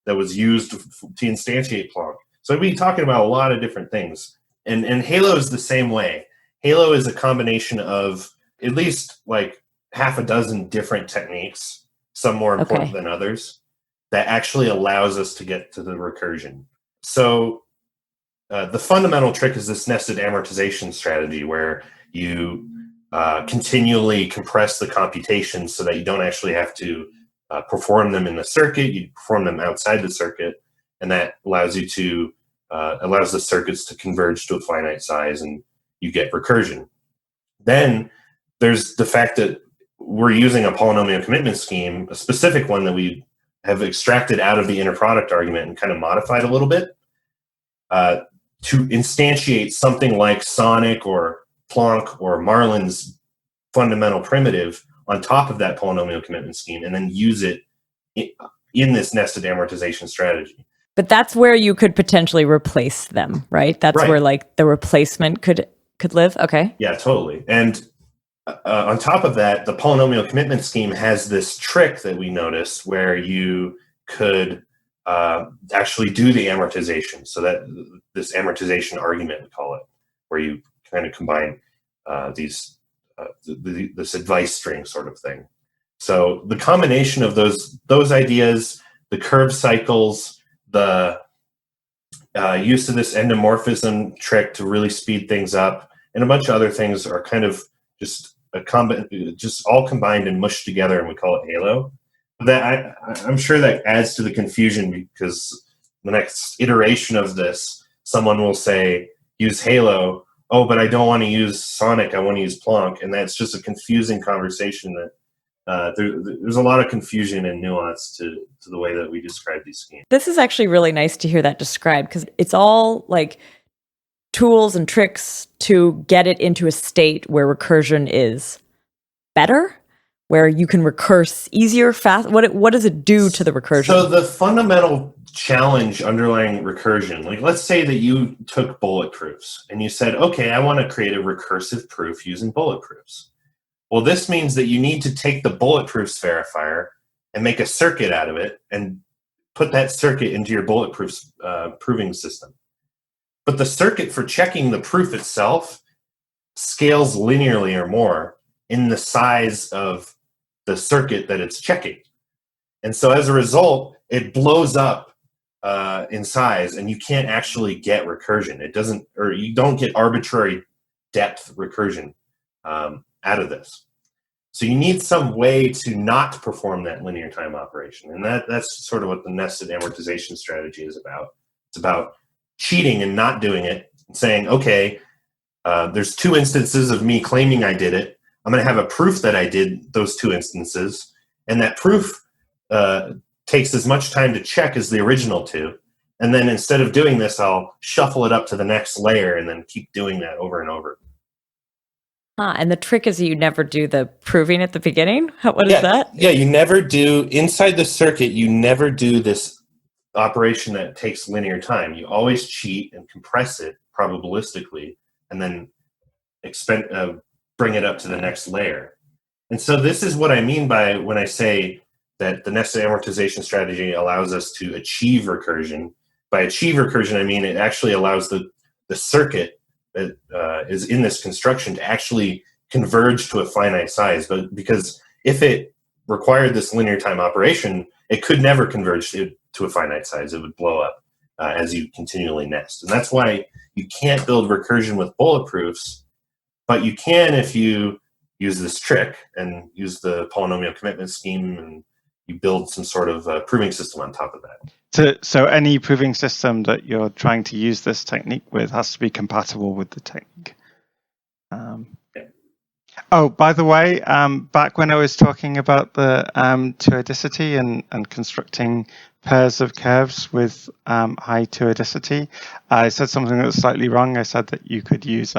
that was used to instantiate Plonk. So I'd be talking about a lot of different things. And Halo is the same way. Halo is a combination of at least half a dozen different techniques, some more important than others, that actually allows us to get to the recursion. So the fundamental trick is this nested amortization strategy, where you continually compress the computations so that you don't actually have to perform them in the circuit. You perform them outside the circuit, and that allows you to allows the circuits to converge to a finite size, and you get recursion. Then there's the fact that we're using a polynomial commitment scheme, a specific one that we have extracted out of the inner product argument and kind of modified a little bit to instantiate something like Sonic or Plonk or Marlin's fundamental primitive on top of that polynomial commitment scheme, and then use it in this nested amortization strategy. But that's where you could potentially replace them, right? That's where the replacement could live. Okay. Yeah, totally. And on top of that, the polynomial commitment scheme has this trick that we noticed where you could actually do the amortization. So that this amortization argument, we call it, where you kind of combine this advice string sort of thing. So the combination of those ideas, the curve cycles, the use of this endomorphism trick to really speed things up, and a bunch of other things are kind of just all combined and mushed together, and we call it Halo. That I'm sure that adds to the confusion, because the next iteration of this, someone will say, use Halo. Oh, but I don't want to use Sonic. I want to use Plonk. And that's just a confusing conversation that there's a lot of confusion and nuance to the way that we describe these schemes. This is actually really nice to hear that described, because it's all tools and tricks to get it into a state where recursion is better, where you can recurse easier, fast? What does it do to the recursion? So the fundamental challenge underlying recursion, like let's say that you took bullet proofs and you said, okay, I want to create a recursive proof using bullet proofs. Well, this means that you need to take the bulletproofs verifier and make a circuit out of it and put that circuit into your bulletproofs proving system. But the circuit for checking the proof itself scales linearly or more in the size of the circuit that it's checking. And so as a result, it blows up in size and you can't actually get recursion. It doesn't, or you don't get arbitrary depth recursion out of this. So you need some way to not perform that linear time operation. And that's sort of what the nested amortization strategy is about. It's about cheating and not doing it and saying, okay, there's two instances of me claiming I did it. I'm going to have a proof that I did those two instances. And that proof takes as much time to check as the original two. And then instead of doing this, I'll shuffle it up to the next layer and then keep doing that over and over. And the trick is you never do the proving at the beginning? What is that? Yeah, you never do, inside the circuit, you never do this operation that takes linear time. You always cheat and compress it probabilistically and then bring it up to the next layer. And so this is what I mean by when I say that the nested amortization strategy allows us to achieve recursion. By achieve recursion, I mean it actually allows the circuit that is in this construction to actually converge to a finite size. But because if it required this linear time operation, it could never converge to a finite size. It would blow up as you continually nest. And that's why you can't build recursion with bulletproofs, but you can if you use this trick and use the polynomial commitment scheme and you build some sort of proving system on top of that. So any proving system that you're trying to use this technique with has to be compatible with the technique. Oh, by the way, back when I was talking about the two-adicity and constructing pairs of curves with high two-adicity, I said something that was slightly wrong. I said that you could use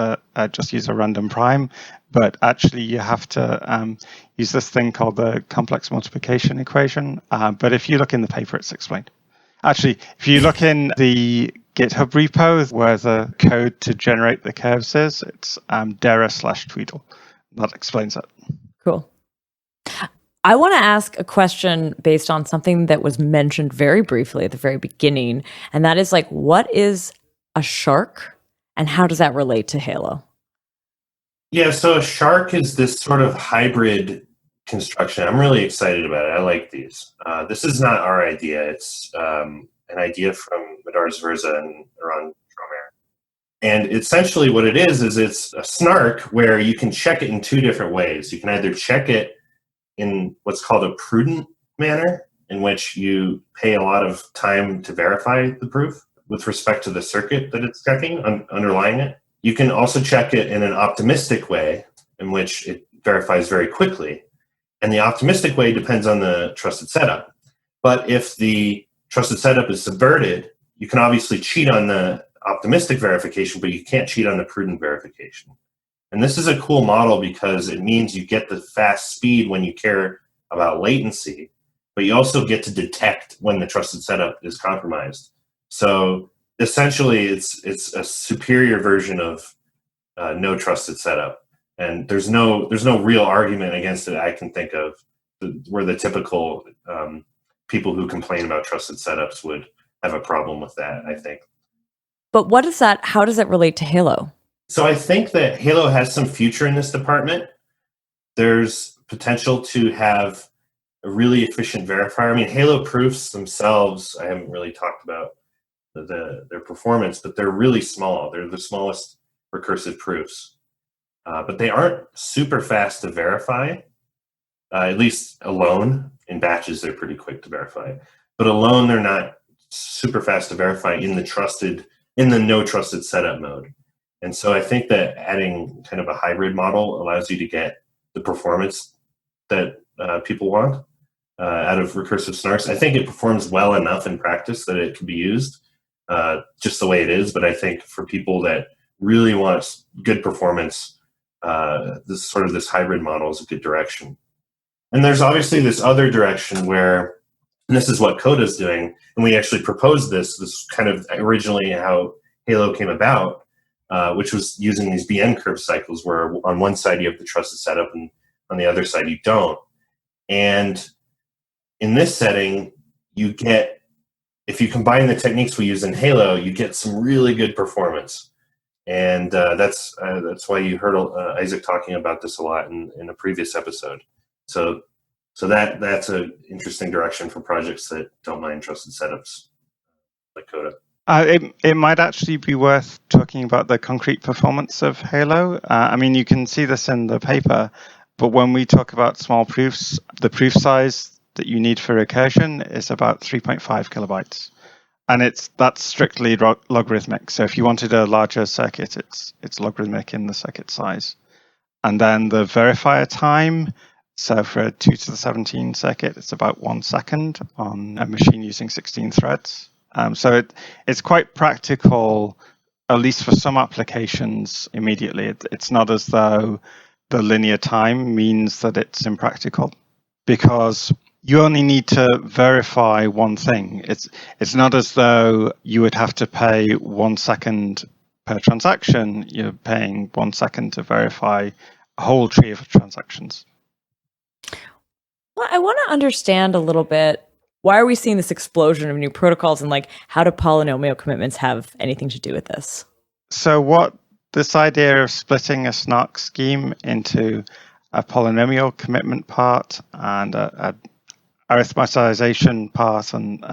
just use a random prime, but actually you have to use this thing called the complex multiplication equation. But if you look in the paper, it's explained. Actually, if you look in the GitHub repo where the code to generate the curves is, it's Daira/Tweedle. That explains it. Cool. I want to ask a question based on something that was mentioned very briefly at the very beginning, and that is like, what is a shark and how does that relate to Halo? Yeah, so a shark is this sort of hybrid construction. I'm really excited about it. I like these. This is not our idea. It's an idea from Madar Zverza and Eran Dromer. And essentially what it is it's a snark where you can check it in two different ways. You can either check it in what's called a prudent manner, in which you pay a lot of time to verify the proof with respect to the circuit that it's checking underlying it. You can also check it in an optimistic way, in which it verifies very quickly. And the optimistic way depends on the trusted setup. But if the trusted setup is subverted, you can obviously cheat on the optimistic verification, but you can't cheat on the prudent verification. And this is a cool model because it means you get the fast speed when you care about latency, but you also get to detect when the trusted setup is compromised. So essentially, it's a superior version of no trusted setup. And there's no real argument against it I can think of where the typical people who complain about trusted setups would have a problem with that, I think. But what is that? How does it relate to Halo? So I think that Halo has some future in this department. There's potential to have a really efficient verifier. I mean, Halo proofs themselves, I haven't really talked about their performance, but they're really small. They're the smallest recursive proofs. But they aren't super fast to verify, at least alone. In batches, they're pretty quick to verify. But alone, they're not super fast to verify in the no trusted setup mode. And so I think that adding kind of a hybrid model allows you to get the performance that people want out of recursive snarks. I think it performs well enough in practice that it can be used just the way it is. But I think for people that really want good performance, this hybrid model is a good direction. And there's obviously this other direction where, and this is what Coda's doing, and we actually proposed this kind of originally how Halo came about, which was using these BN curve cycles where on one side you have the trusted setup and on the other side you don't. And in this setting, you get, if you combine the techniques we use in Halo, you get some really good performance. And that's why you heard Isaac talking about this a lot in a previous episode. So that's an interesting direction for projects that don't mind trusted setups like Coda. It might actually be worth talking about the concrete performance of Halo. I mean, you can see this in the paper, but when we talk about small proofs, the proof size that you need for recursion is about 3.5 kilobytes. And that's strictly logarithmic. So if you wanted a larger circuit, it's logarithmic in the circuit size. And then the verifier time, so for a 2 to the 17 circuit, it's about 1 second on a machine using 16 threads. So it's quite practical, at least for some applications immediately. It's not as though the linear time means that it's impractical, because you only need to verify one thing. It's not as though you would have to pay 1 second per transaction. You're paying 1 second to verify a whole tree of transactions. Well, I want to understand a little bit, why are we seeing this explosion of new protocols, and like how do polynomial commitments have anything to do with this? So what this idea of splitting a SNARK scheme into a polynomial commitment part and a arithmetization part and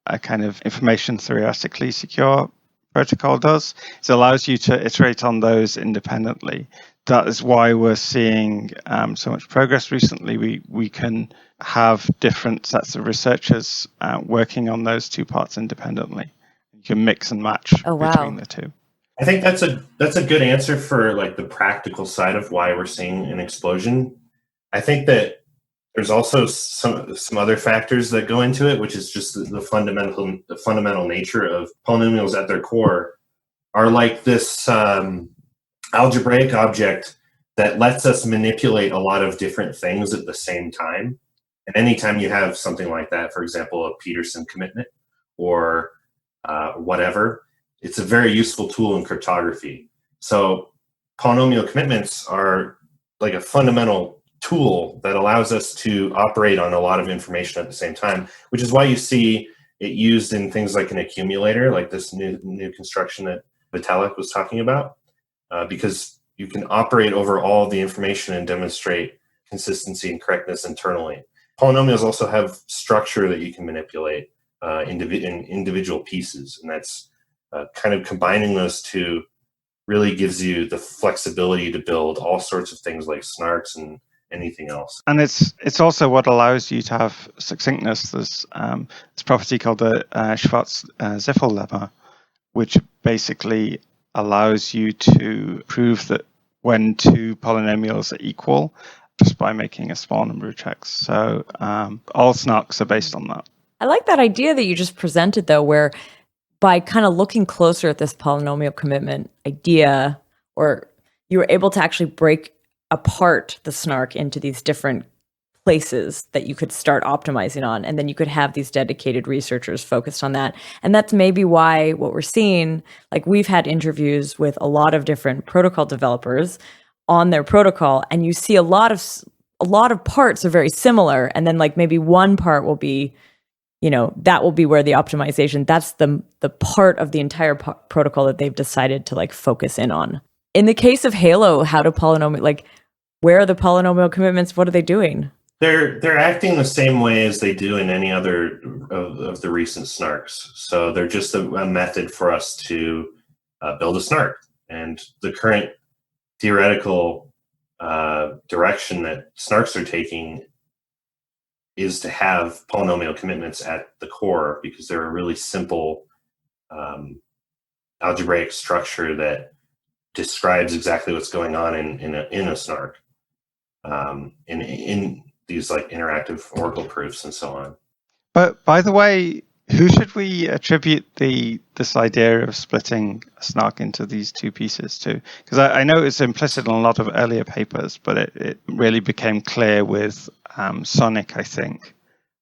a kind of information theoretically secure protocol does, is it allows you to iterate on those independently. That is why we're seeing so much progress recently. We can have different sets of researchers working on those two parts independently. You can mix and match between the two. I think that's a good answer for like the practical side of why we're seeing an explosion. I think that there's also some other factors that go into it, which is just the fundamental nature of polynomials at their core are like this algebraic object that lets us manipulate a lot of different things at the same time. And anytime you have something like that, for example, a Peterson commitment or whatever, it's a very useful tool in cryptography. So polynomial commitments are like a fundamental tool that allows us to operate on a lot of information at the same time, which is why you see it used in things like an accumulator, like this new construction that Vitalik was talking about, because you can operate over all the information and demonstrate consistency and correctness internally. Polynomials also have structure that you can manipulate in individual pieces, and that's kind of combining those two really gives you the flexibility to build all sorts of things like SNARKs and anything else. And it's also what allows you to have succinctness. There's this property called the Schwarz-Ziffel lemma, which basically allows you to prove that when two polynomials are equal just by making a small number of checks. So all SNARKs are based on that. I like that idea that you just presented, though, where by kind of looking closer at this polynomial commitment idea, or you were able to actually break apart the SNARK into these different places that you could start optimizing on, and then you could have these dedicated researchers focused on that. And that's maybe why what we're seeing, like we've had interviews with a lot of different protocol developers on their protocol, and you see a lot of parts are very similar, and then like maybe one part will be, that will be where the optimization, that's the part of the entire protocol that they've decided to like focus in on. In the case of Halo, how do where are the polynomial commitments? What are they doing? They're acting the same way as they do in any other of the recent SNARKs. So they're just a method for us to build a SNARK. And the current theoretical direction that SNARKs are taking is to have polynomial commitments at the core, because they're a really simple algebraic structure that describes exactly what's going on in a SNARK, in these like interactive Oracle proofs and so on. But by the way, Who should we attribute this idea of splitting SNARK into these two pieces to? Because I know it's implicit in a lot of earlier papers, but it really became clear with Sonic, I think.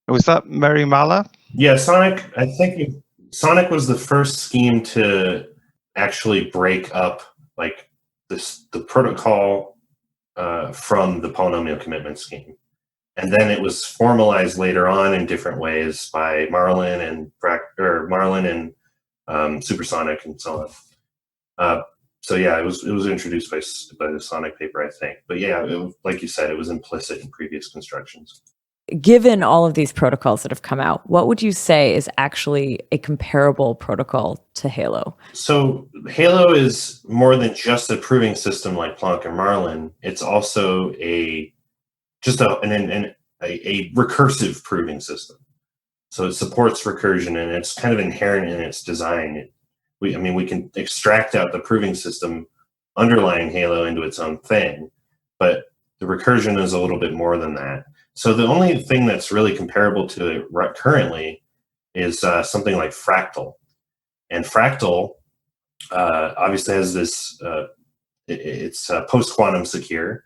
Was that Mary Malla? Yeah, Sonic. I think Sonic was the first scheme to actually break up like the protocol from the polynomial commitment scheme. And then it was formalized later on in different ways by Marlin and Supersonic and so on. So yeah, it was introduced by the Sonic paper, I think. But yeah, like you said, it was implicit in previous constructions. Given all of these protocols that have come out, what would you say is actually a comparable protocol to Halo? So Halo is more than just a proving system like Planck or Marlin. It's also a recursive proving system. So it supports recursion, and it's kind of inherent in its design. We can extract out the proving system underlying Halo into its own thing, but the recursion is a little bit more than that. So the only thing that's really comparable to it currently is something like Fractal. And Fractal obviously has this, it's post-quantum secure.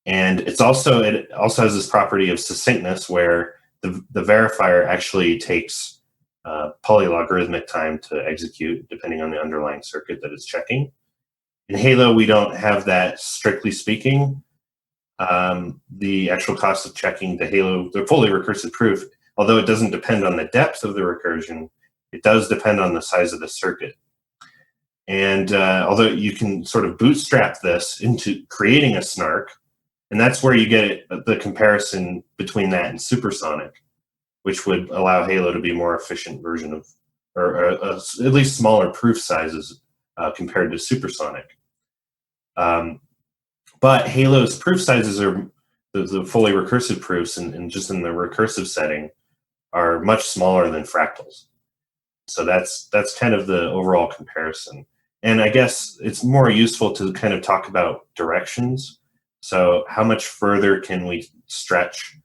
And it also has this property of succinctness, where the verifier actually takes polylogarithmic time to execute, depending on the underlying circuit that it's checking. In Halo, we don't have that, strictly speaking. The actual cost of checking the fully recursive proof, although it doesn't depend on the depth of the recursion, it does depend on the size of the circuit. And although you can sort of bootstrap this into creating a SNARK, and that's where you get the comparison between that and Supersonic, which would allow Halo to be a more efficient version of, or at least smaller proof sizes compared to Supersonic. But Halo's proof sizes are the fully recursive proofs, and just in the recursive setting, are much smaller than Fractals. So that's kind of the overall comparison. And I guess it's more useful to kind of talk about directions. So how much further can we stretch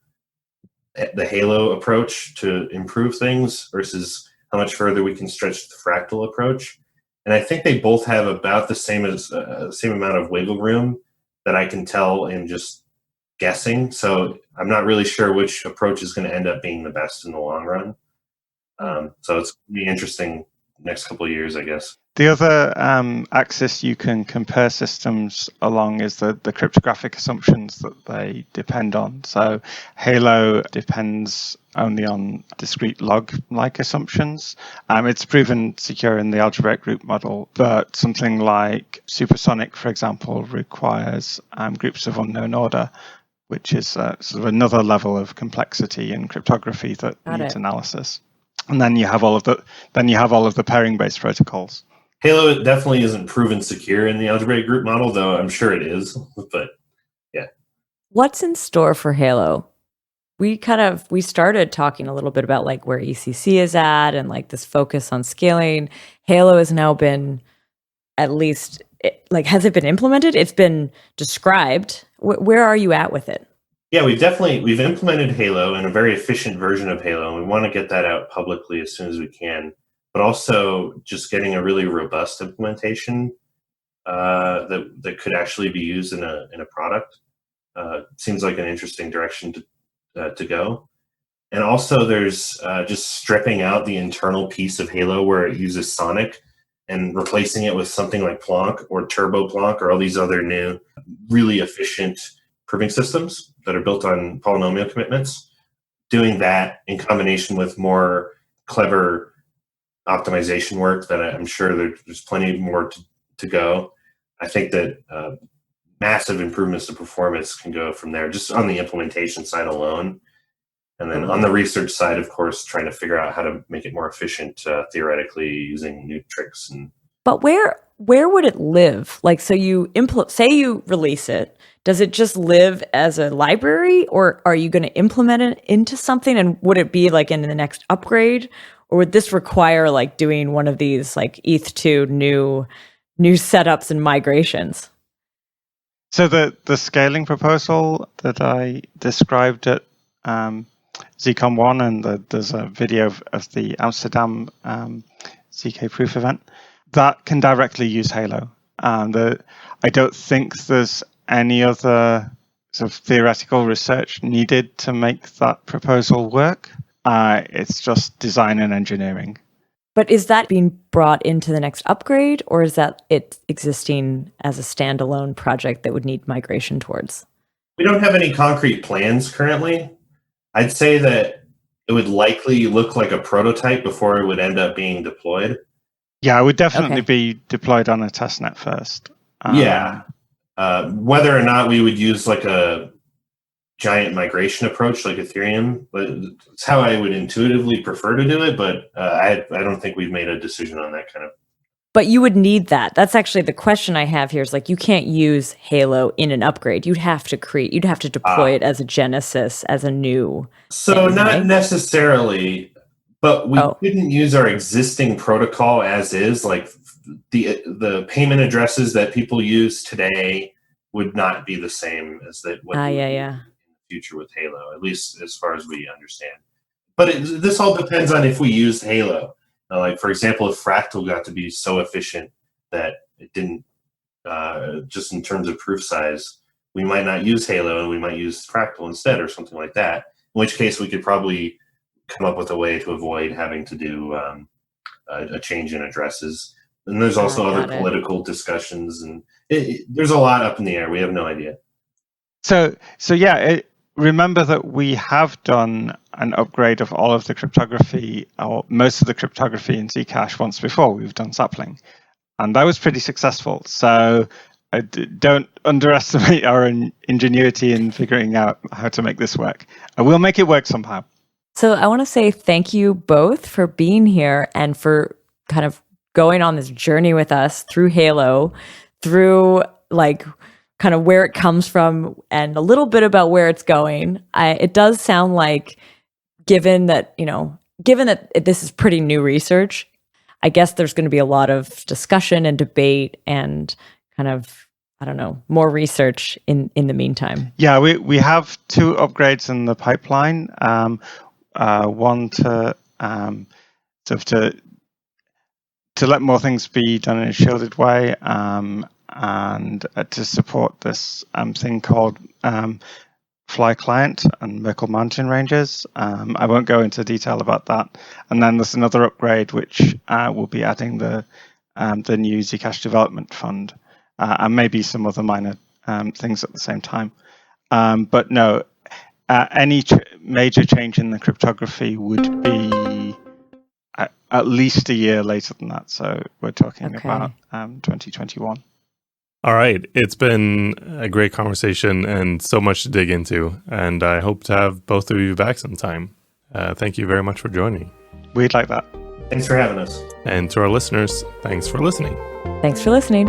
the Halo approach to improve things versus how much further we can stretch the Fractal approach? And I think they both have about the same amount of wiggle room that I can tell in just guessing. So I'm not really sure which approach is going to end up being the best in the long run. So it's going to be interesting next couple of years, I guess. The other axis you can compare systems along is the cryptographic assumptions that they depend on. So Halo depends only on discrete log-like assumptions. It's proven secure in the algebraic group model, but something like Supersonic, for example, requires groups of unknown order, which is sort of another level of complexity in cryptography that needs analysis. And then you have all of the pairing-based protocols. Halo definitely isn't proven secure in the algebraic group model, though I'm sure it is. But yeah. What's in store for Halo? We started talking a little bit about like where ECC is at and like this focus on scaling. Halo has now been, at least, has it been implemented? It's been described. Where are you at with it? Yeah, we've implemented Halo in a very efficient version of Halo, and we want to get that out publicly as soon as we can. But also just getting a really robust implementation that could actually be used in a product seems like an interesting direction to go. And also, there's just stripping out the internal piece of Halo where it uses Sonic and replacing it with something like Planck or Turbo Planck or all these other new, really efficient proving systems that are built on polynomial commitments. Doing that in combination with more clever optimization work that I'm sure there's plenty more to go. I think that massive improvements to performance can go from there, just on the implementation side alone. And then on the research side, of course, trying to figure out how to make it more efficient theoretically using new tricks. But where would it live? Like, so say you release it, does it just live as a library, or are you going to implement it into something? And would it be like in the next upgrade? Or would this require like doing one of these like ETH2 new setups and migrations? So the scaling proposal that I described at ZCon 1, and there's a video of the Amsterdam ZK proof event that can directly use Halo. And I don't think there's any other sort of theoretical research needed to make that proposal work. It's just design and engineering. But is that being brought into the next upgrade, or is that it existing as a standalone project that would need migration towards? We don't have any concrete plans currently. I'd say that it would likely look like a prototype before it would end up being deployed. Yeah, it would definitely be deployed on a testnet first. Whether or not we would use like a giant migration approach like Ethereum, it's how I would intuitively prefer to do it, but I don't think we've made a decision on that kind of. But you would need that. That's actually the question I have here is like, you can't use Halo in an upgrade. You'd have to deploy it as a Genesis, as a new. So thing, not right? necessarily, but we couldn't use our existing protocol as is. Like the payment addresses that people use today would not be the same as that. In the future with Halo, at least as far as we understand. But this all depends on if we use Halo. Like, for example, if Fractal got to be so efficient that it didn't, just in terms of proof size, we might not use Halo and we might use Fractal instead or something like that, in which case we could probably come up with a way to avoid having to do a change in addresses. And there's also other political discussions, and there's a lot up in the air. We have no idea. So remember that we have done an upgrade of all of the cryptography, or most of the cryptography in Zcash once before. We've done sapling, and that was pretty successful. So don't underestimate our ingenuity in figuring out how to make this work. We'll make it work somehow. So I want to say thank you both for being here and for kind of going on this journey with us through Halo, through like kind of where it comes from and a little bit about where it's going. It does sound like, given that this is pretty new research, I guess there's going to be a lot of discussion and debate and kind of, I don't know, more research in the meantime. Yeah, we have 2 upgrades in the pipeline. One to let more things be done in a shielded way, and to support this thing called Fly Client and Merkle Mountain Ranges. I won't go into detail about that. And then there's another upgrade which will be adding the new Zcash Development Fund, and maybe some other minor things at the same time. But no, any major change in the cryptography would be at least a year later than that. So we're talking about 2021. All right. It's been a great conversation and so much to dig into. And I hope to have both of you back sometime. Thank you very much for joining. We'd like that. Thanks for having us. And to our listeners, thanks for listening. Thanks for listening.